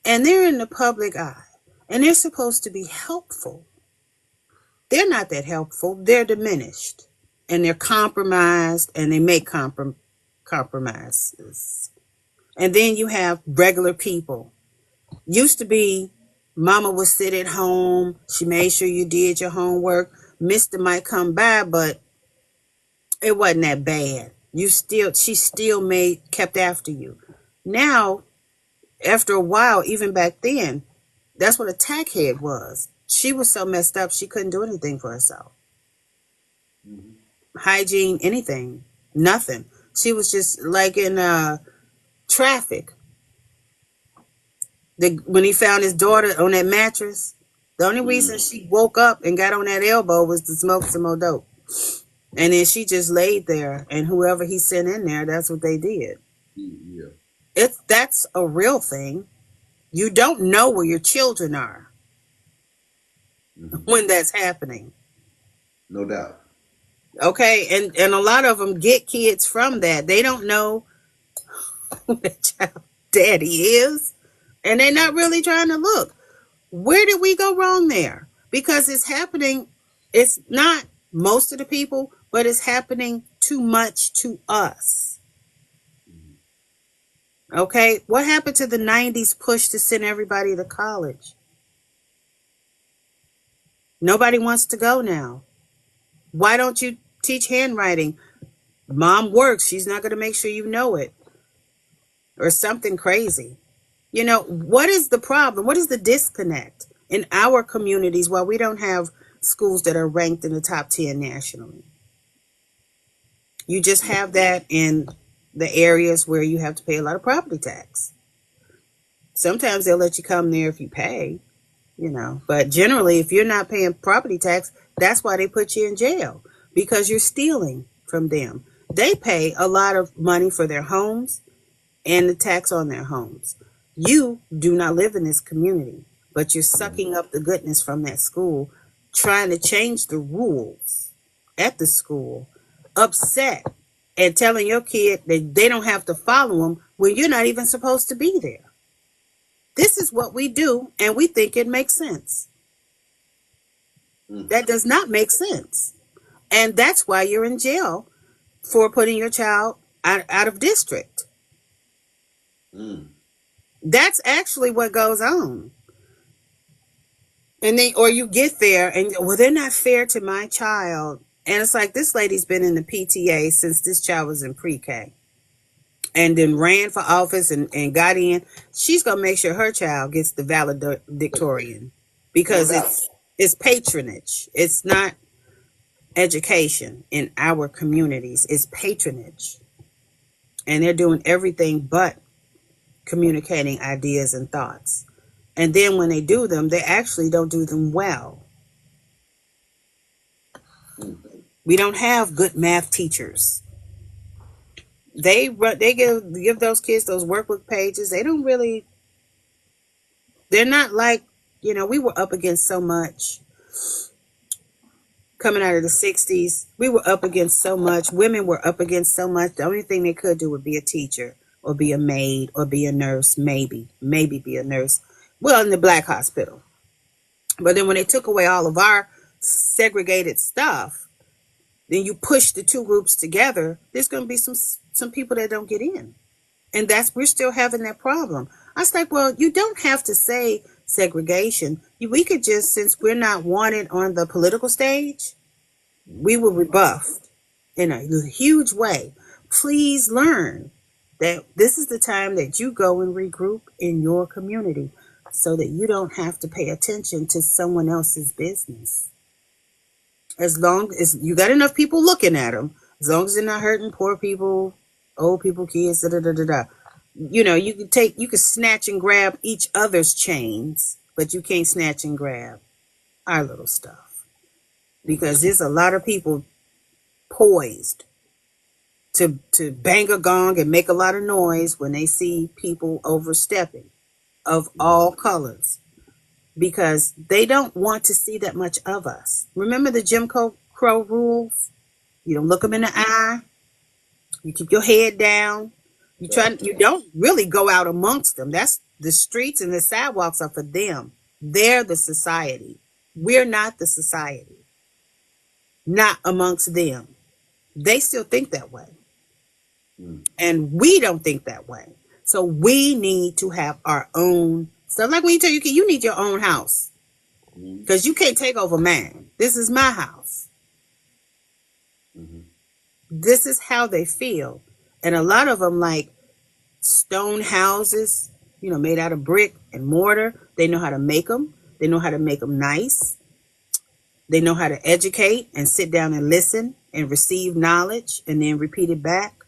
And they're in the public eye. And they're supposed to be helpful. They're not that helpful. They're diminished. And they're compromised and they make compromises. And then you have regular people. Used to be mama would sit at home. She made sure you did your homework. Mister might come by, but it wasn't that bad. She still kept after you. Now, after a while, even back then, that's what a tackhead was. She was so messed up she couldn't do anything for herself. Mhm. Hygiene, anything, nothing. She was just like in traffic. When he found his daughter on that mattress, the only reason Mhm. she woke up and got on that elbow was to smoke some more dope. And then she just laid there, and whoever he sent in there, that's what they did. Yeah. That's a real thing. You don't know where your children are Mhm. when that's happening. No doubt. Okay, and a lot of them get kids from that. They don't know who their child. daddy is. And they're not really trying to look. Where did we go wrong there? Because it's happening, it's not most of the people, but it's happening too much to us. Okay, what happened to the 90s push to send everybody to college? Nobody wants to go now. Why don't you teach handwriting? Mom works, she's not going to make sure you know it. Or something crazy. You know, what is the problem? What is the disconnect in our communities while we don't have schools that are ranked in the top 10 nationally? You just have that in the areas where you have to pay a lot of property tax. Sometimes they'll let you come there if you pay, you know, but generally if you're not paying property tax, that's why they put you in jail, because you're stealing from them. They pay a lot of money for their homes and the tax on their homes. You do not live in this community, but you're sucking up the goodness from that school, trying to change the rules at the school, upset, and telling your kid that they don't have to follow them when you're not even supposed to be there. This is what we do, and we think it makes sense. That does not make sense. And that's why you're in jail for putting your child out of district. That's actually what goes on. And then, or you get there and, well, they're not fair to my child. And it's like, this lady's been in the PTA since this child was in pre-K and then ran for office and got in. She's going to make sure her child gets the valedictorian, because it's patronage. It's not education in our communities. It's patronage. And they're doing everything but communicating ideas and thoughts. And then when they do them, they actually don't do them well. We don't have good math teachers. They give those kids those workbook pages. They don't really, they're not like, you know, we were up against so much coming out of the 60s. We were up against so much. Women were up against so much. The only thing they could do would be a teacher or be a maid or be a nurse, maybe be a nurse. Well, in the black hospital. But then when they took away all of our segregated stuff, then you push the two groups together, there's going to be some people that don't get in. And we're still having that problem. I was like, well, you don't have to say segregation. We could just, since we're not wanted on the political stage, we were rebuffed in a huge way. Please learn that this is the time that you go and regroup in your community so that you don't have to pay attention to someone else's business. As long as you got enough people looking at them, as long as they're not hurting poor people, old people, kids, you know, you can snatch and grab each other's chains, but you can't snatch and grab our little stuff, because there's a lot of people poised to bang a gong and make a lot of noise when they see people overstepping of all colors, because they don't want to see that much of us. Remember the Jim Crow rules? You don't look them in the eye. You keep your head down. You don't really go out amongst them. That's the streets and the sidewalks are for them. They're the society. We're not the society. Not amongst them. They still think that way. And we don't think that way. So we need to have our own stuff. Like when you tell you need your own house, because you can't take over mine. This is my house. This is how they feel. And a lot of them like stone houses, you know, made out of brick and mortar. They know how to make them. They know how to make them nice. They know how to educate and sit down and listen and receive knowledge and then repeat it back.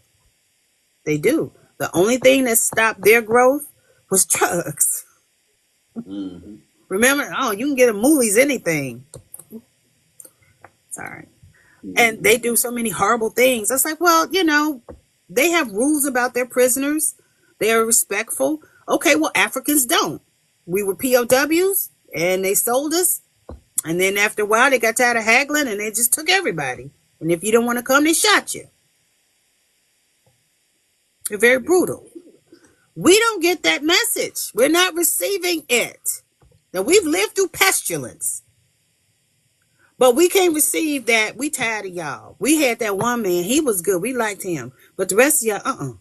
They do. The only thing that stopped their growth was drugs. Remember? Oh, you can get a Mooley's anything. Sorry. And they do so many horrible things. It's like, well, you know, they have rules about their prisoners. They are respectful. Okay, well, Africans don't. We were POWs and they sold us. And then after a while, they got tired of haggling and they just took everybody. And if you don't want to come, they shot you. They're very brutal. We don't get that message. We're not receiving it. Now, we've lived through pestilence, but we can't receive that. We tired of y'all. We had that one man. He was good. We liked him. But the rest of y'all,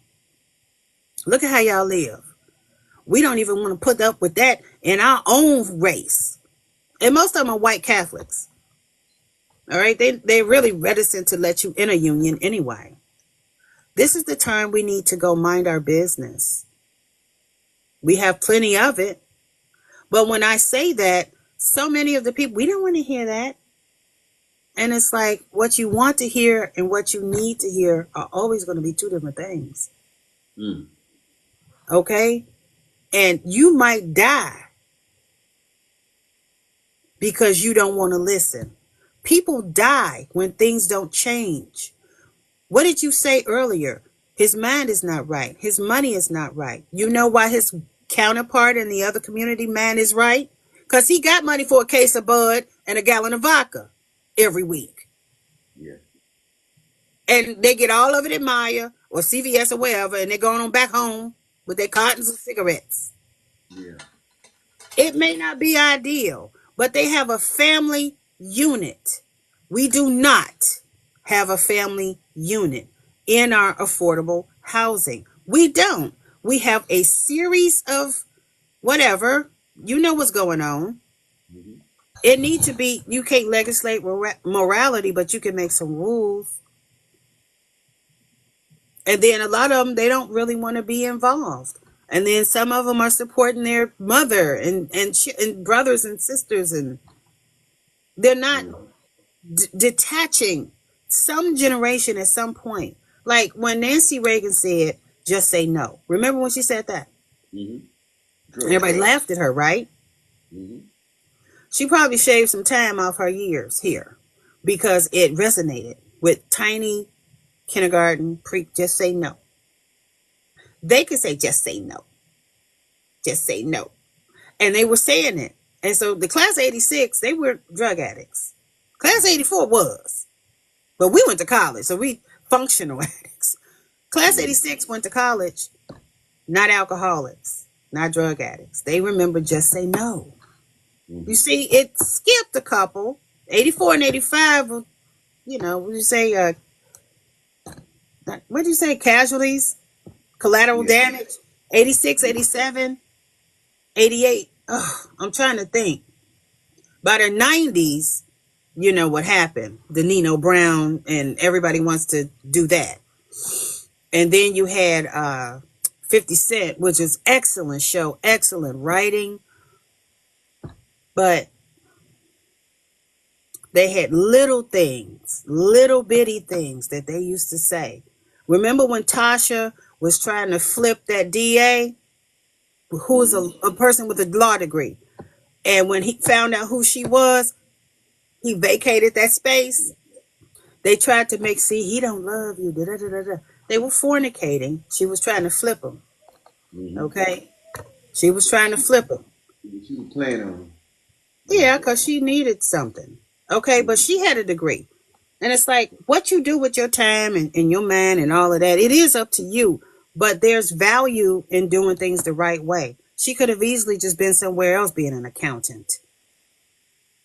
look at how y'all live. We don't even want to put up with that in our own race. And most of them are white Catholics. All right? They're really reticent to let you in a union anyway. This is the time we need to go mind our business. We have plenty of it. But when I say that, so many of the people, we don't want to hear that. And it's like what you want to hear and what you need to hear are always going to be two different things. Mm. Okay? And you might die because you don't want to listen. People die when things don't change. What did you say earlier? His mind is not right. His money is not right. You know why his counterpart in the other community man is right? Because he got money for a case of bud and a gallon of vodka every week. Yeah. And they get all of it at Maya or CVS or wherever, and they're going on back home with their cartons of cigarettes. Yeah. It may not be ideal, but they have a family unit. We do not have a family unit in our affordable housing. We don't. We have a series of whatever. You know what's going on. Mm-hmm. It needs to be, you can't legislate morality, but you can make some rules. And then a lot of them, they don't really want to be involved. And then some of them are supporting their mother and brothers and sisters, and they're not detaching some generation at some point. Like when Nancy Reagan said, just say no. Remember when she said that? Mm-hmm. Everybody laughed at her, right? Mm-hmm. She probably shaved some time off her years here because it resonated with tiny kindergarten just say no. They could say, just say no. Just say no. And they were saying it. And so the class of 86, they were drug addicts. Class of 84 was. But we went to college, so we functional addicts. Class 86 went to college, not alcoholics, not drug addicts. They remember just say no. Mm-hmm. You see, it skipped a couple. 84 and 85, you know, what did you say? What did you say? Casualties? Collateral damage? 86, 87, 88. Oh, I'm trying to think. By the 90s, you know what happened. The Nino Brown, and everybody wants to do that. And then you had 50 Cent, which is excellent show, excellent writing. But they had little things, little bitty things that they used to say. Remember when Tasha was trying to flip that DA, who was a person with a law degree? And when he found out who she was, he vacated that space. They tried to make, see, he don't love you. Da, da, da, da. They were fornicating. She was trying to flip him. Mm-hmm. Okay? She was trying to flip him. She was playing on him. Yeah, because she needed something. Okay, but she had a degree. And it's like, what you do with your time and your mind and all of that, it is up to you. But there's value in doing things the right way. She could have easily just been somewhere else being an accountant.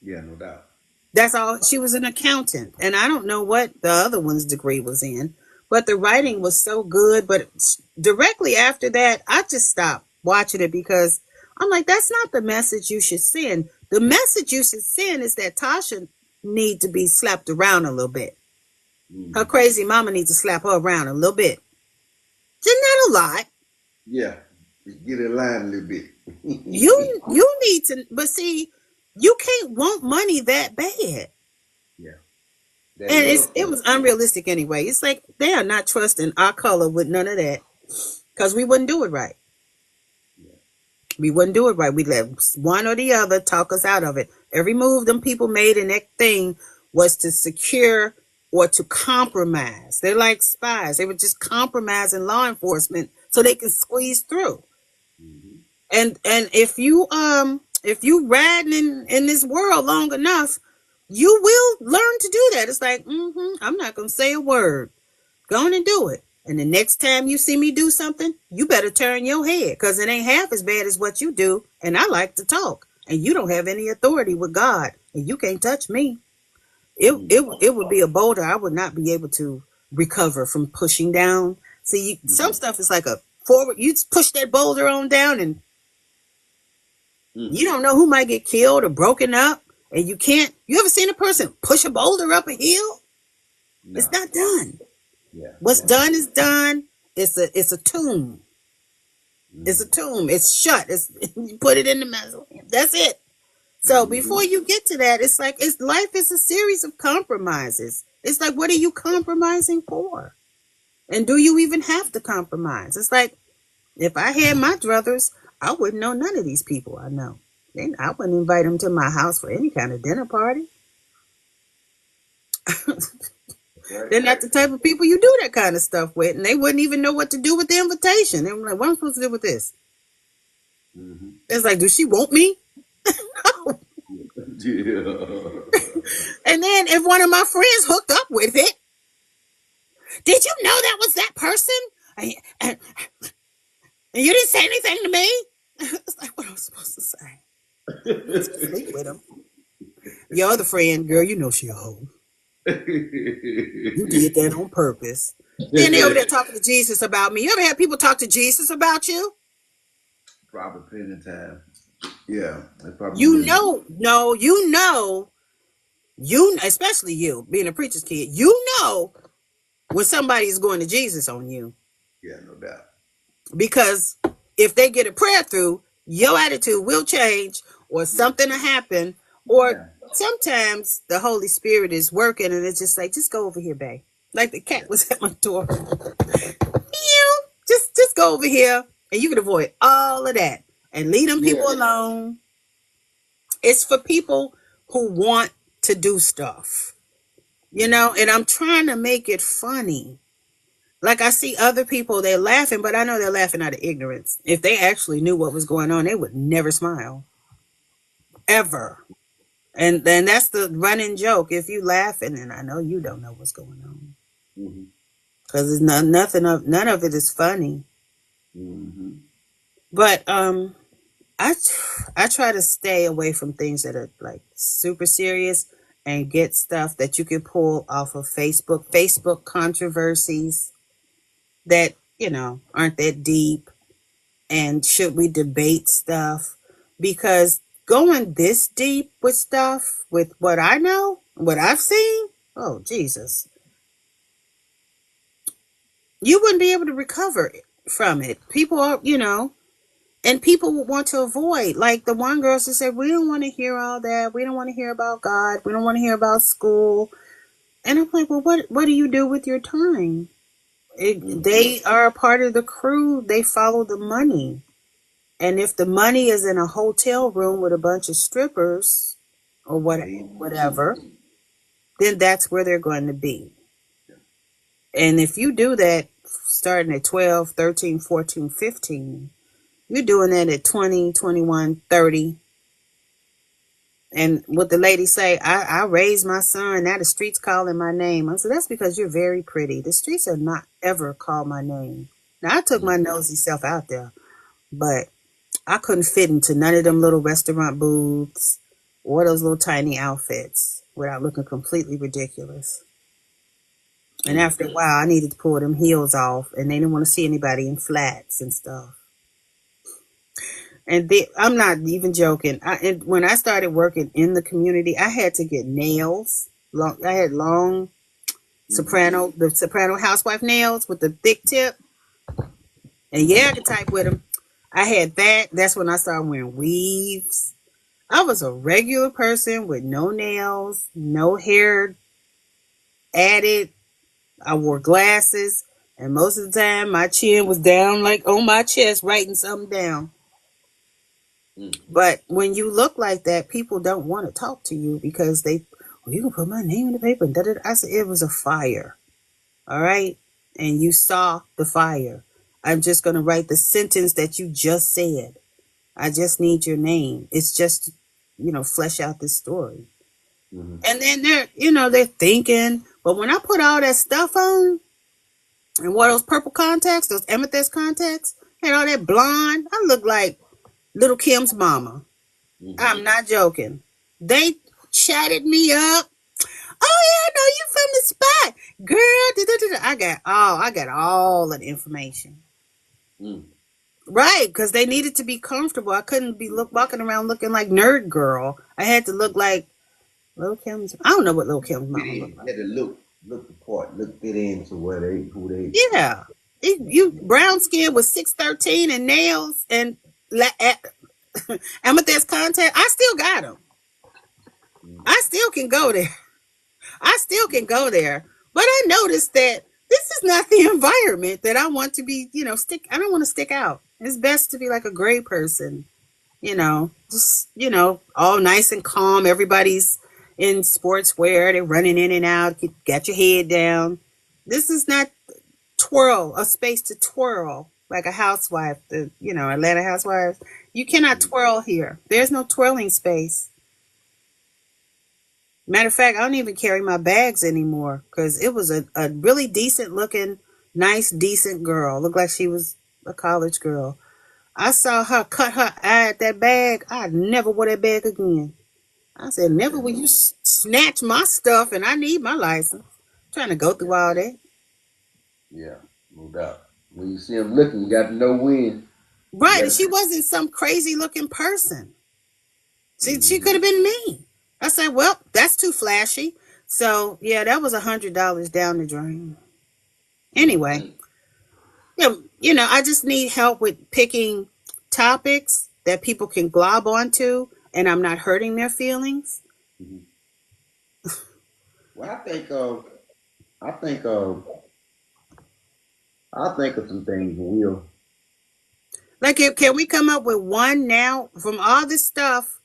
Yeah, no doubt. That's all. She was an accountant. And I don't know what the other one's degree was in. But the writing was so good. But directly after that, I just stopped watching it because I'm like, that's not the message you should send. The message you should send is that Tasha needs to be slapped around a little bit. Mm-hmm. Her crazy mama needs to slap her around a little bit. Just not a lot. Yeah. Get in line a little bit. you need to, but see, you can't want money that bad. Yeah. And it was unrealistic anyway. It's like they are not trusting our color with none of that because we wouldn't do it right. Yeah. We wouldn't do it right. We'd let one or the other talk us out of it. Every move them people made in that thing was to secure or to compromise. They're like spies. They were just compromising law enforcement so they can squeeze through. Mm-hmm. And if you riding in this world long enough, you will learn to do that. It's like, I'm not gonna say a word. Go on and do it. And the next time you see me do something, you better turn your head, because it ain't half as bad as what you do. And I like to talk. And you don't have any authority with God. And you can't touch me. It would be a boulder I would not be able to recover from pushing down. See, some stuff is like a forward. You just push that boulder on down, and you don't know who might get killed or broken up. And you can't. You ever seen a person push a boulder up a hill? No. It's not done. Yeah. What's done is done. It's a tomb. It's a tomb. It's shut. You put it in the mausoleum. That's it. So before you get to that, it's like life is a series of compromises. It's like, what are you compromising for? And do you even have to compromise? It's like, if I had my druthers, I wouldn't know none of these people I know. Then I wouldn't invite them to my house for any kind of dinner party. They're not the type of people you do that kind of stuff with, and they wouldn't even know what to do with the invitation. They were like, what am I supposed to do with this? Mm-hmm. It's like, does she want me? No. Yeah. And then if one of my friends hooked up with it, did you know that was that person? And you didn't say anything to me? It's like, what am I supposed to say? Sleep with him. Your other friend, girl, you know she a hoe. You did that on purpose. Then they over there talking to Jesus about me. You ever had people talk to Jesus about you? Probably plenty of time. Yeah. You especially you, being a preacher's kid, you know when somebody's going to Jesus on you. Yeah, no doubt. Because if they get a prayer through, your attitude will change, or something will happen, or sometimes the Holy Spirit is working and it's just like, just go over here, babe. Like the cat was at my door. Just go over here, and you can avoid all of that and leave them people alone. It's for people who want to do stuff, and I'm trying to make it funny. Like, I see other people, they're laughing, but I know they're laughing out of ignorance. If they actually knew what was going on, they would never smile. Ever. And then that's the running joke. If you laughing, and I know you don't know what's going on. Because it's none of it is funny. Mm-hmm. But I try to stay away from things that are like super serious, and get stuff that you can pull off of Facebook controversies that, aren't that deep. And should we debate stuff? Because going this deep with stuff, with what I know, what I've seen, oh, Jesus. You wouldn't be able to recover from it. People are, and people would want to avoid. Like the one girl just said, we don't want to hear all that. We don't want to hear about God. We don't want to hear about school. And I'm like, well, what do you do with your time? They are a part of the crew. They follow the money. And if the money is in a hotel room with a bunch of strippers or whatever, then that's where they're going to be. And if you do that starting at 12, 13, 14, 15, you're doing that at 20, 21, 30. And what the lady say, I raised my son, now the streets calling my name. I said, that's because you're very pretty. The streets have not ever called my name. Now, I took my nosy self out there, but I couldn't fit into none of them little restaurant booths or those little tiny outfits without looking completely ridiculous. And after a while, I needed to pull them heels off, and they didn't want to see anybody in flats and stuff. And I'm not even joking. When I started working in the community, I had to get nails. I had long the soprano housewife nails with the thick tip. And I could type with them. I had that. That's when I started wearing weaves. I was a regular person with no nails, no hair added. I wore glasses. And most of the time, my chin was down, like on my chest, writing something down. But when you look like that, people don't want to talk to you because you can put my name in the paper. I said, it was a fire. All right. And you saw the fire. I'm just going to write the sentence that you just said. I just need your name. It's just, flesh out this story. Mm-hmm. And then they're thinking, but when I put all that stuff on, And wore those purple contacts, those amethyst contacts, had all that blonde. I looked like Little Kim's mama. I'm Hmm. not joking. They chatted me up. Oh yeah, I know you from the spot, girl. I got all of the information. Mm. Right, because they needed to be comfortable. I couldn't be walking around looking like nerd girl. I had to look like Lil Kim's. I don't know what Lil Kim's Fit mama looked in. like. Had to look the part, look fit into where they who they. Yeah, you brown skin with 613 and nails and amethyst contact. I still got them. Mm. I still can go there. I still can go there. But I noticed that this is not the environment that I want to be. Stick. I don't want to stick out. It's best to be like a gray person. Just, all nice and calm. Everybody's in sportswear. They're running in and out. Got your head down. This is not a space to twirl like a housewife, Atlanta housewives. You cannot twirl here. There's no twirling space. Matter of fact, I don't even carry my bags anymore because it was a really decent looking, nice, decent girl. Looked like she was a college girl. I saw her cut her eye at that bag. I never wore that bag again. I said, never will you snatch my stuff and I need my license. Trying to go through all that. Yeah, no doubt. When you see them looking, you got to know when. You Right. got And she wasn't some crazy looking person. She to. could have been me. I said, well, that's too flashy. So yeah, that was $100 down the drain. Anyway, Mm-hmm. I just need help with picking topics that people can glob onto and I'm not hurting their feelings. Hmm. Well, I think of, I think of some things, and we'll. Like, can we come up with one now from all this stuff?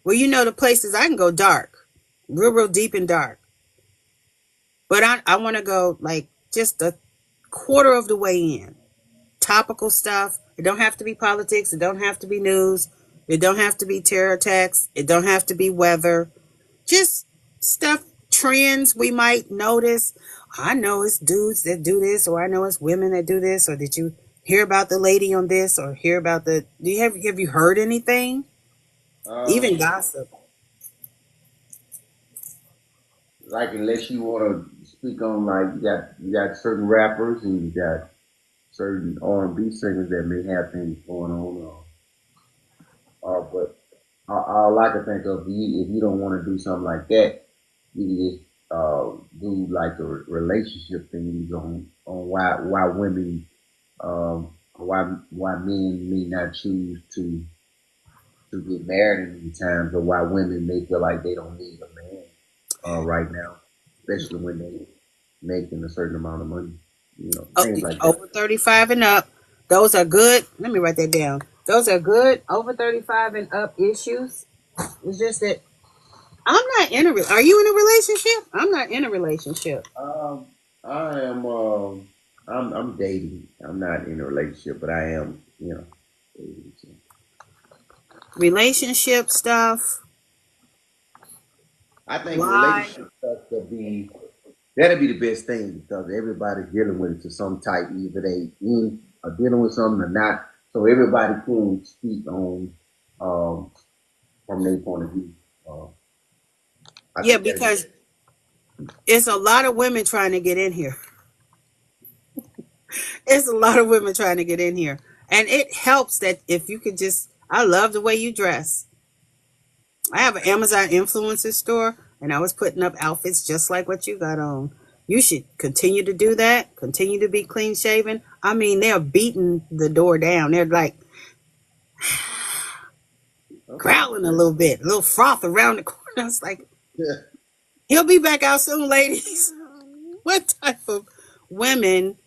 Well, the places I can go dark, real deep and dark. But I want to go like just a quarter of the way in. Topical stuff. It don't have to be politics. It don't have to be news. It don't have to be terror attacks. It don't have to be weather. Just stuff, trends we might notice. I know it's dudes that do this, or I know it's women that do this, or did you hear about the lady on this, or hear about the? Have you heard anything? Even Um, gossip. like unless you want to speak on like you got certain rappers and you got certain R&B singers that may have things going on, but all I can think of if you don't want to do something like that, you can just do like the relationship things on why women why men may not choose to get married many times, or why women may feel like they don't need a man right now, especially when they making a certain amount of money, Oh, things like that. over 35 and up. Those are good. Let me write that down. Those are good over 35 and up issues. It's just that I'm not in a. Are you in a relationship? I'm not in a relationship. Um, I am. I'm dating. I'm not in a relationship, but I am. Dating. So. Relationship stuff. I think Why? relationship stuff could be that'll be the best thing because everybody's dealing with it to some type. Either they in or dealing with something or not. So everybody can speak on um from their point of view. Uh, I Yeah, think that'd be. because it's a lot of women trying to get in here. It's a lot of women trying to get in here. And it helps that if you could just, I love the way you dress. I have an Amazon influencer store and I was putting up outfits just like what you got on. You should continue to do that, continue to be clean shaven. I mean, they're beating the door down. They're like Okay. growling a little bit, a little froth around the corner. It's like, he'll be back out soon, ladies. What type of women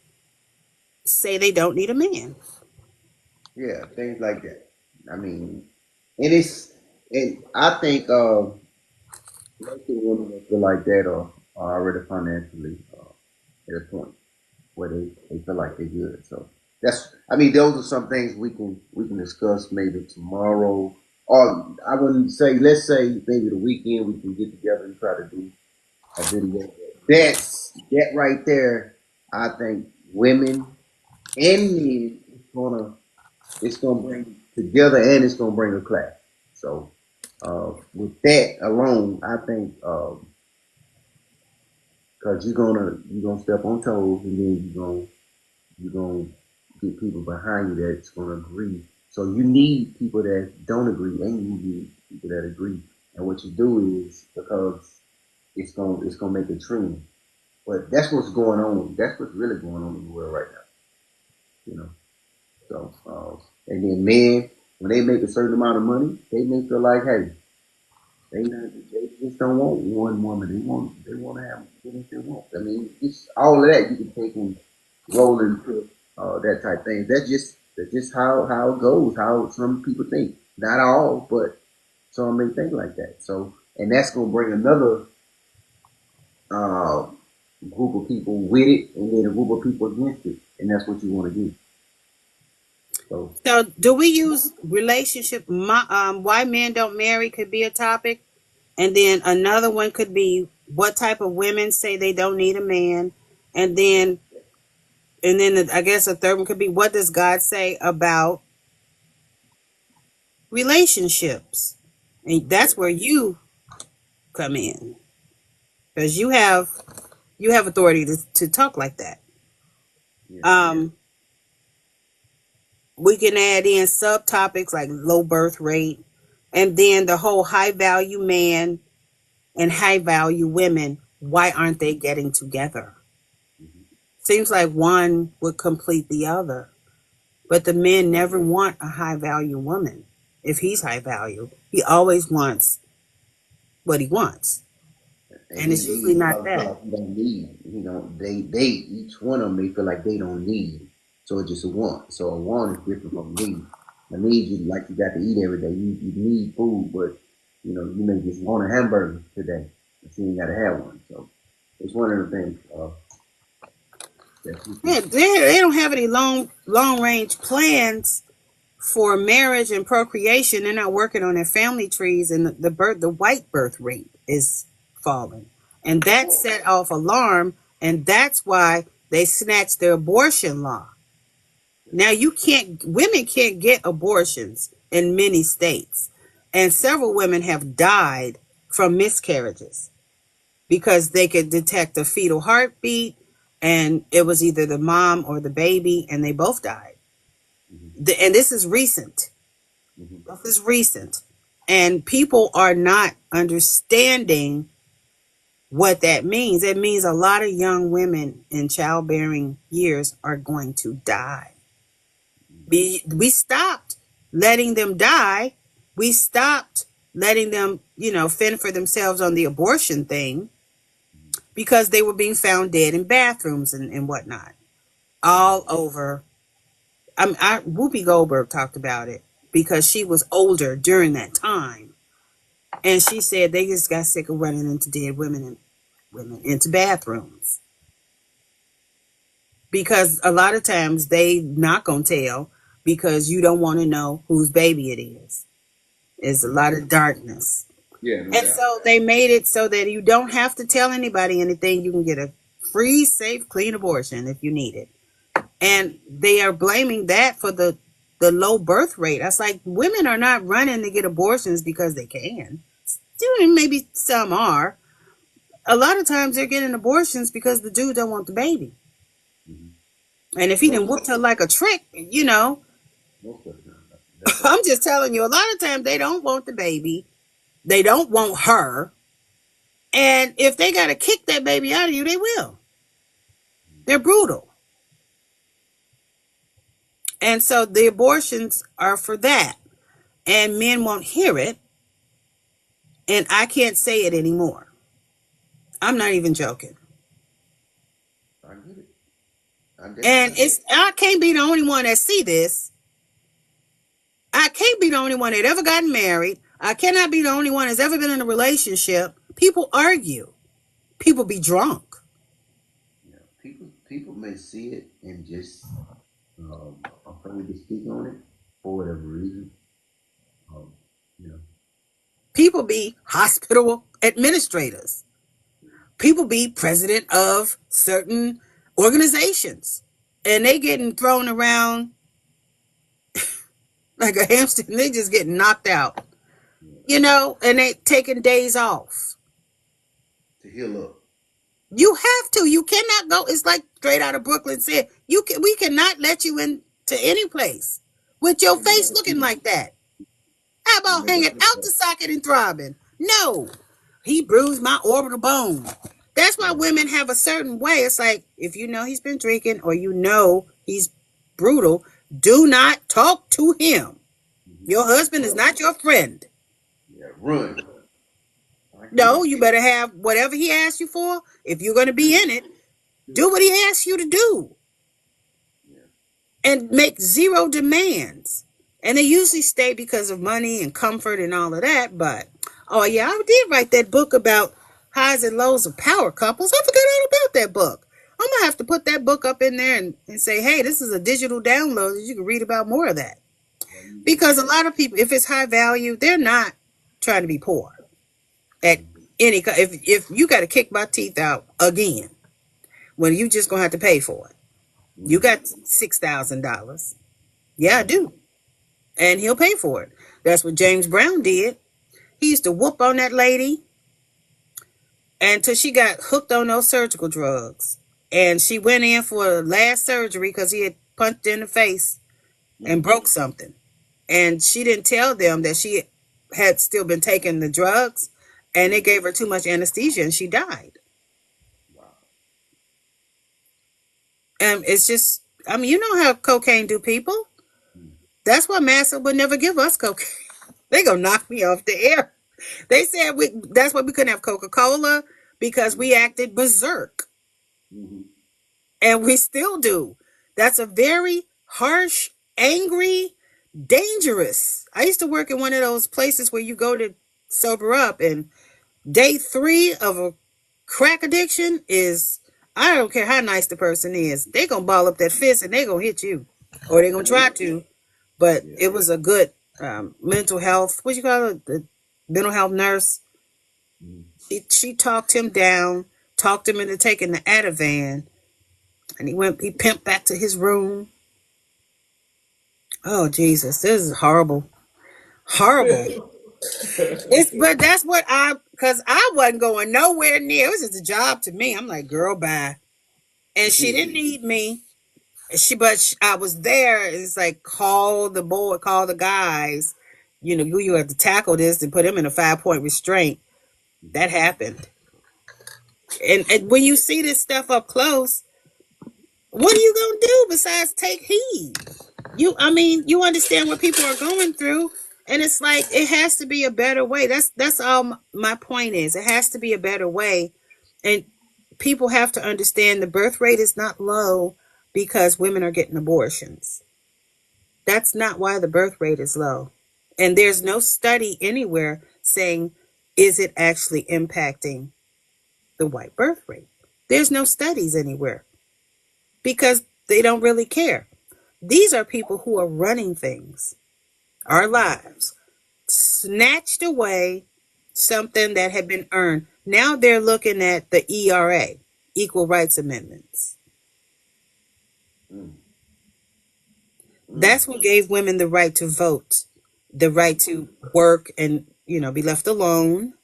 say they don't need a man? Yeah, things like that. I mean, and and I think most of the women that feel like that are already financially at a point where they feel like they're good. So I mean, those are some things we can discuss maybe tomorrow. Or I wouldn't say, let's say maybe the weekend we can get together and try to do a video. That right there, I think women and men. It's gonna bring together, and it's gonna bring a class. So with that alone, I think because you're gonna step on toes, and then you're gonna get people behind you that's gonna agree. So you need people that don't agree, and you need people that agree. And what you do is because it's gonna make a trend. But that's what's going on. That's what's really going on in the world right now. You know. So and then men, when they make a certain amount of money, they may feel like, hey, they just don't want one woman. They want to have what they want. I mean, it's all of that you can take and roll into that type of thing. That's just how it goes. How some people think. Not all, but some may think like that. So, and that's gonna bring another uh, group of people with it, and then a group of people against it, and that's what you want to do. So, So, do we use why men don't marry could be a topic, and then another one could be what type of women say they don't need a man, and then I guess a third one could be what does God say about relationships, and yeah, that's where you come in because you have authority to talk like that. yeah, Um, we can add in subtopics like low birth rate, and then the whole high value man and high value women. Why aren't they getting together? hmm, Seems like one would complete the other, but the men never want a high value woman. If he's high value, he always wants what he wants, and and he it's usually he not probably feel that. like he don't need. They each one of them may feel like they don't need. So it's just a want. So a want is different from a need. A need you like you got to eat every day. You need food, but you may just want a hamburger today, but you ain't got to have one. So it's one of the things that people. Yeah, they don't have any long range plans for marriage and procreation. They're not working on their family trees, and the white birth rate is falling, and that set off alarm, and that's why they snatched the abortion law. Now women can't get abortions in many states, and several women have died from miscarriages because they could detect a fetal heartbeat, and it was either the mom or the baby, and they both died. Hmm, And this is recent. hmm, This is recent. And people are not understanding what that means. It means a lot of young women in childbearing years are going to die. We stopped letting them die. We stopped letting them, fend for themselves on the abortion thing because they were being found dead in bathrooms and whatnot all hmm, over. Whoopi Goldberg talked about it because she was older during that time. And she said they just got sick of running into dead women and women into bathrooms because a lot of times they not gonna tell because you don't want to know whose baby it is. There's a lot of darkness, yeah, no and doubt. so they made it so that you don't have to tell anybody anything. You can get a free, safe, clean abortion if you need it, and they are blaming that for the low birth rate. I was like, women are not running to get abortions because they can. Maybe some are, a lot of times they're getting abortions because the dude don't want the baby. Hmm. And if he didn't Most whooped her like a trick, most of the time, that's right. I'm just telling you, a lot of times they don't want the baby. They don't want her. And if they got to kick that baby out of you, they will. They're brutal. And so the abortions are for that. And men won't hear it. And I can't say it anymore. I'm not even joking. I get it. I definitely And get it. I can't be the only one that see this. I can't be the only one that ever gotten married. I cannot be the only one that's ever been in a relationship. People argue. People be drunk. Yeah, people may see it and just afraid to speak on it for whatever reason. Um, you know, People be hospital administrators. People be president of certain organizations. and they getting thrown around like a hamster, and they just getting knocked out, and they taking days off. To heal up. You have to. You cannot go. It's like Straight Out of Brooklyn said. We cannot let you into any place with your face looking like that. How about hanging out the socket and throbbing? No. He bruised my orbital bone. That's why women have a certain way. It's like, if you know he's been drinking or you know he's brutal, do not talk to him. Your husband is not your friend. Yeah, run. No, you better have whatever he asks you for. If you're going to be in it, do what he asks you to do. And make zero demands. And they usually stay because of money and comfort and all of that. But, oh yeah, I did write that book about highs and lows of power couples. I forgot all about that book. I'm going to have to put that book up in there and say, hey, this is a digital download. You can read about more of that. Because a lot of people, if it's high value, they're not trying to be poor. At any, if you got to kick my teeth out again, well, you just going to have to pay for it. You got $6,000. Yeah, I do. And he'll pay for it. That's what James Brown did. He used to whoop on that lady until she got hooked on those surgical drugs. And she went in for last surgery because he had punched her in the face and broke something. And she didn't tell them that she had still been taking the drugs, and they gave her too much anesthesia and she died. And it's just, I mean, you know how cocaine do people. That's why Massa would never give us cocaine. They gonna knock me off the air. They said that's why we couldn't have Coca-Cola, because we acted berserk. And we still do. That's a very harsh, angry, dangerous. I used to work in one of those places where you go to sober up, and day 3 of a crack addiction is, I don't care how nice the person is, they gonna ball up that fist and they gonna hit you, or they gonna try to. But it was a good mental health, what you call it, the mental health nurse. She talked him down, talked him into taking the Ativan, and he pimped back to his room. Oh Jesus, this is horrible. But that's what because I wasn't going nowhere near. It was just a job to me. I'm like, girl, bye. And she didn't need me. But I was there. It's like, call the board, call the guys. You have to tackle this and put him in a 5-point restraint. That happened. And when you see this stuff up close, what are you gonna do besides take heed? You understand what people are going through, and it's like, it has to be a better way. That's all my point is. It has to be a better way, and people have to understand the birth rate is not low because women are getting abortions. That's not why the birth rate is low. And there's no study anywhere saying, is it actually impacting the white birth rate? There's no studies anywhere because they don't really care. These are people who are running things, our lives, snatched away something that had been earned. Now they're looking at the ERA, Equal Rights Amendments. That's what gave women the right to vote, the right to work and, be left alone.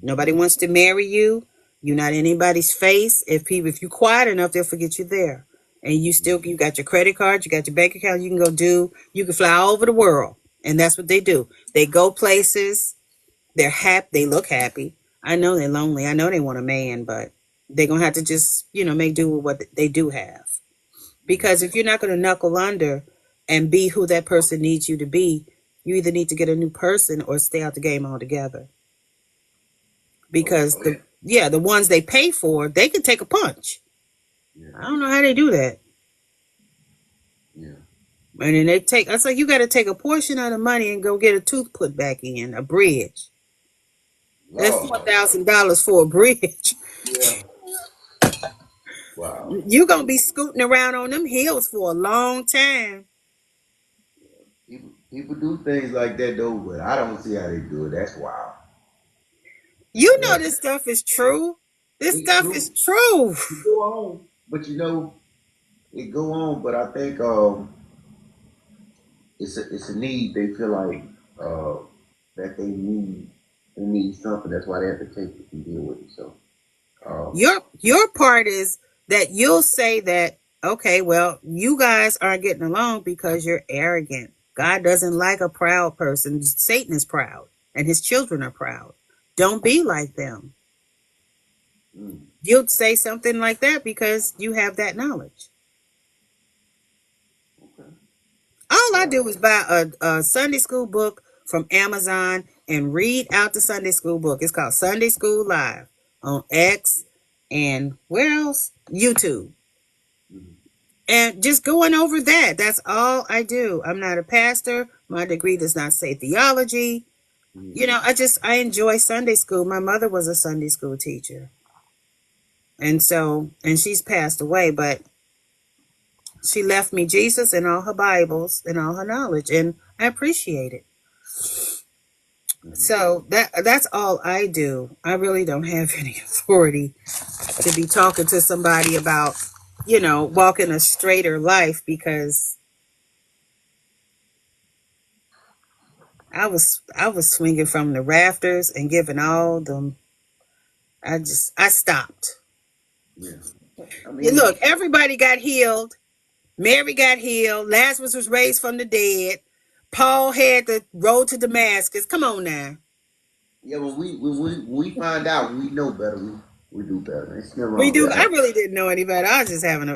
Nobody wants to marry you. You're not in anybody's face. If you're quiet enough, they'll forget you're there. And you got your credit card, you got your bank account, you can fly all over the world. And that's what they do. They go places. They're happy. They look happy. I know they're lonely. I know they want a man, but they're going to have to just, make do with what they do have. Because if you're not going to knuckle under and be who that person needs you to be, you either need to get a new person or stay out the game altogether. Because the ones they pay for, they can take a punch. Yeah. I don't know how they do that. Yeah. And then it's like, you got to take a portion of the money and go get a tooth put back in, a bridge. That's $4,000 for a bridge. Yeah. Wow. You're going to be scooting around on them hills for a long time. People do things like that, though, but I don't see how they do it. That's wild. This stuff is true. This stuff is true. Go on. But it go on, but I think it's a need. They feel like uh, that they need something. That's why they have to take it and deal with it. So Your part is that you'll say that, okay, well, you guys aren't getting along because you're arrogant. God doesn't like a proud person. Satan is proud and his children are proud. Don't be like them. mm, You'll say something like that because you have that knowledge. okay, All I yeah, do is buy a Sunday school book from Amazon and read out the Sunday school book. It's called Sunday School Live on X and where else? YouTube. mm, And just going over that. That's all I do. I'm not a pastor. My degree does not say theology. mm, I enjoy Sunday school. My mother was a Sunday school teacher. And she's passed away, but she left me Jesus and all her Bibles and all her knowledge, and I appreciate it. mm. So that's all I do. I really don't have any authority to be talking to somebody about, walking a straighter life because I was swinging from the rafters and giving all them. I stopped. Yeah. I Yeah, mean, look, everybody got healed. Mary got healed. Lazarus was raised from the dead. Paul had the road to Damascus. Come on now. yeah. When we find out, we know better. We do better. It's never We wrong do. with I that. really didn't know any better. I was just having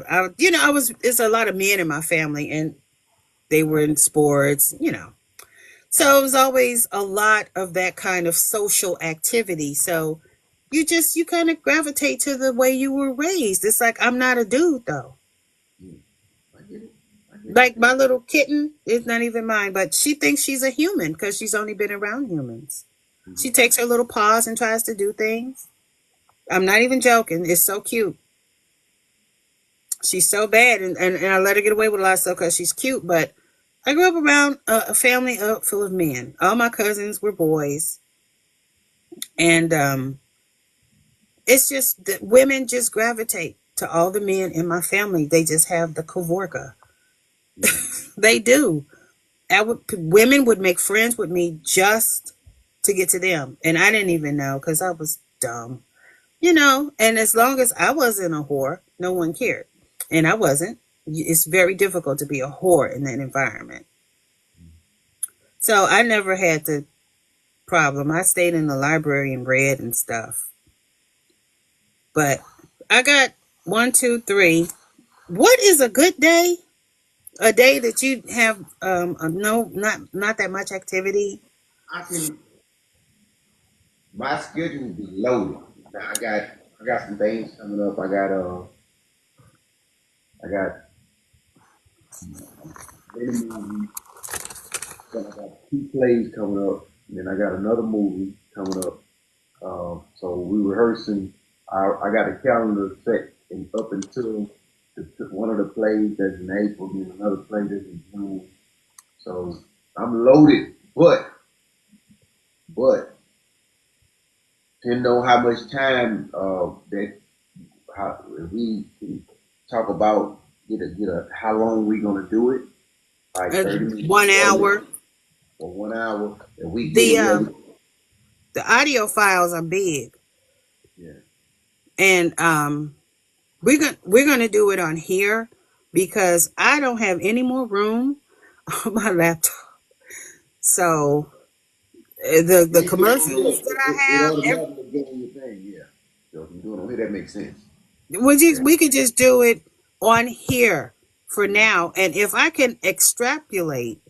it's a lot of men in my family and they were in sports. So it was always a lot of that kind of social activity. So you kind of gravitate to the way you were raised. It's like I'm not a dude though. Yeah, I get it. I get it. Like my little kitten is not even mine, but she thinks she's a human because she's only been around humans. She Mm-hmm. takes her little paws and tries to do things. I'm not even joking. It's so cute. She's so bad, and I let her get away with a lot of stuff because she's cute. But I grew up around a family full of men. All my cousins were boys, and it's just that women just gravitate to all the men in my family. They just have the Kavorka. Mm-hmm. They do. Women would make friends with me just to get to them, and I didn't even know because I was dumb. And as long as I wasn't a whore, no one cared. And I wasn't. It's very difficult to be a whore in that environment. So I never had the problem. I stayed in the library and read and stuff. But I got one, two, three. What is a good day? A day that you have no, not that much activity. I can. My schedule will be loaded. Now I got some things coming up. I got many movies. Then I got two plays coming up. And then I got another movie coming up. So we rehearsing. I got a calendar set and up until one of the plays that's in April, and another play that's in June. So I'm loaded, but depending on how much time that how if we can talk about get a how long we gonna do it, like uh, 30 minutes 1 hour. or 1 hour, and we get The it ready. the audio files are big, Yeah. and we're gonna do it on here because I don't have any more room on my laptop. So the Me too. commercials Yeah. that It I have, automatically go on your thing. Yeah. So if you do it on here, that makes sense. Yeah. we could just do it on here for Mm-hmm. now. And if I can extrapolate,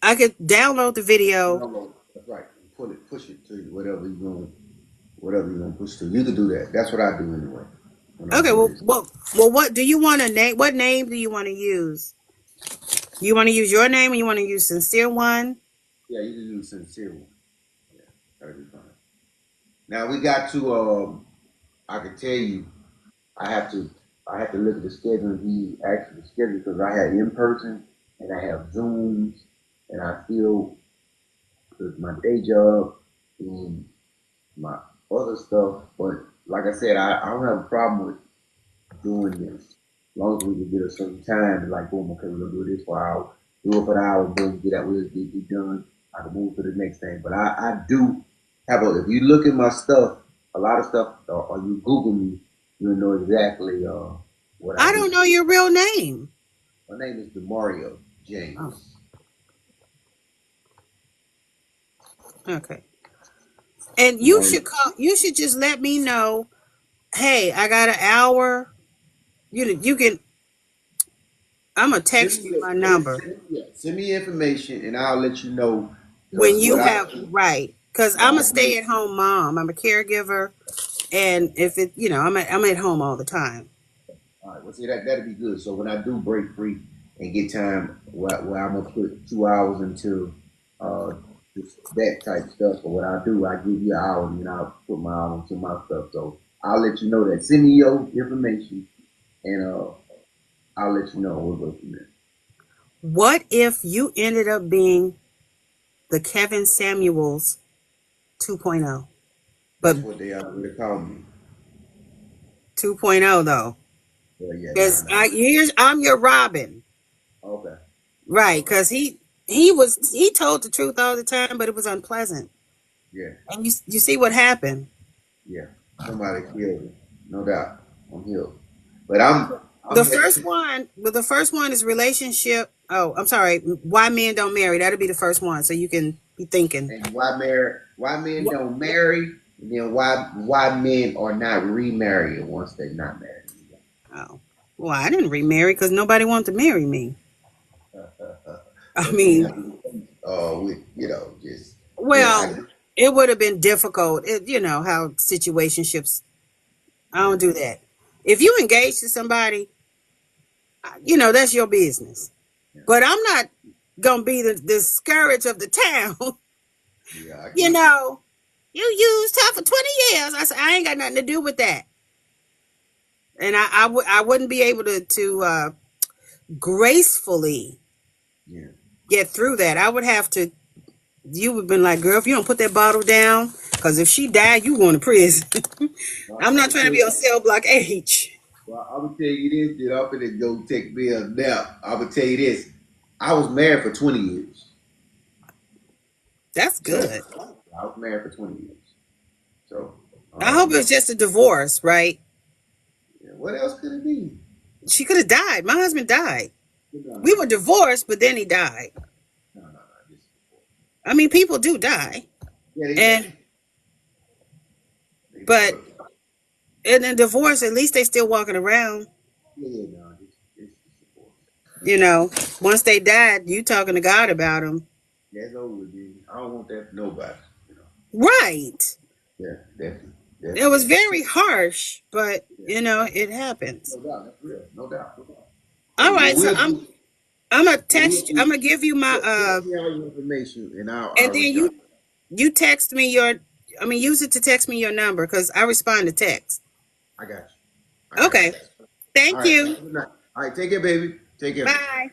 I could download the video. No, that's right. Push it to whatever you gonna push to. You can do that. That's what I do anyway when I Okay, do well, this. what do you want to name? What name do you want to use? You want to use your name, or you want to use sincere one? Yeah, you can use sincere one. Yeah, that'll be fine. Now we got to. I can tell you, I have to. I have to look at the schedule and be actually schedule because I have in person and I have Zooms and I feel with my day job and my other stuff. But like I said, I don't have a problem with doing this. As long as we can get a certain time, like boom, okay, we're gonna do this for an hour, do it for an hour, boom, get out, we'll get done. I can move to the next thing. But I do have a. If you look at my stuff, a lot of stuff, or you Google me, you'll know exactly what I I do. don't know your real name. My name is Demario Oh, James. okay. And you Demario. should call. You should just let me know. Hey, I got an hour. You can. I'm gonna text you my number Send me information, and I'll let you know. when Cause you what have right. Cause what I'm a I do. stay-at-home mom. I'm a caregiver, and if it, I'm at home all the time. All right, well, see that'd be good. So when I do break free and get time, where I'm gonna put 2 hours into uh that type stuff, or what I do, I give you an hour, and then I'll put my hour into my stuff. So I'll let you know that. Send me your information, and I'll let you know. We'll go from there. What if you ended up being the Kevin Samuels 2.0? But That's what they already call me. 2.0 though. Well, yeah, Because nah. I'm your Robin. Okay, Right, okay, because he told the truth all the time, but it was unpleasant. yeah, And you see what happened. yeah. Somebody killed me, no doubt. I'm healed, but I'm The first one is relationship. Oh, I'm sorry. Why men don't marry. That'll be the first one, so you can be thinking. and why men don't marry, and then why men are not remarried once they're not married. Oh, well, I didn't remarry because nobody wanted to marry me. I But see, mean, with just being well, honest. it would have been difficult. How situationships. I Yeah, don't do that. If you engage to somebody, that's your business. yeah, But I'm not gonna be the scourge of the town. yeah. I you get you. know, you used her for 20 years. I said I ain't got nothing to do with that, and I wouldn't be able to gracefully Yeah. get through that. I would have to. You would have been like, girl, if you don't put that bottle down, because if she died, you going to prison. I'm I not would trying to tell be you, on cell block H. well, I would tell you this, that I'm gonna go take me a nap. I would tell you this. I was married for 20 years. That's So good. I was married for 20 years. So I hope it was just a divorce, right? yeah, what else could it be? She could have died. My husband died. No, We were divorced, but then he died. no. Just, I mean, people do die, yeah, they do. and They but do. in a divorce, at least they still walking around. Yeah, no, it's support. You know, once they died, you talking to God about them, That's over with, dude. I don't want that for nobody. You know. right? Yeah, definitely, It was definitely. very harsh, but Yeah, it happens. no doubt. That's real. No doubt. No doubt. All Hey, well, right, so we'll do. I'm gonna We'll text you. do. I'm gonna give you my Text me all your information, and and I'll then reach out. you text me your. I mean, use it to text me your number because I respond to text. I got you. I got Okay, you. All thank right. you. Have a good night. All right. Take care, baby. Take care. Bye.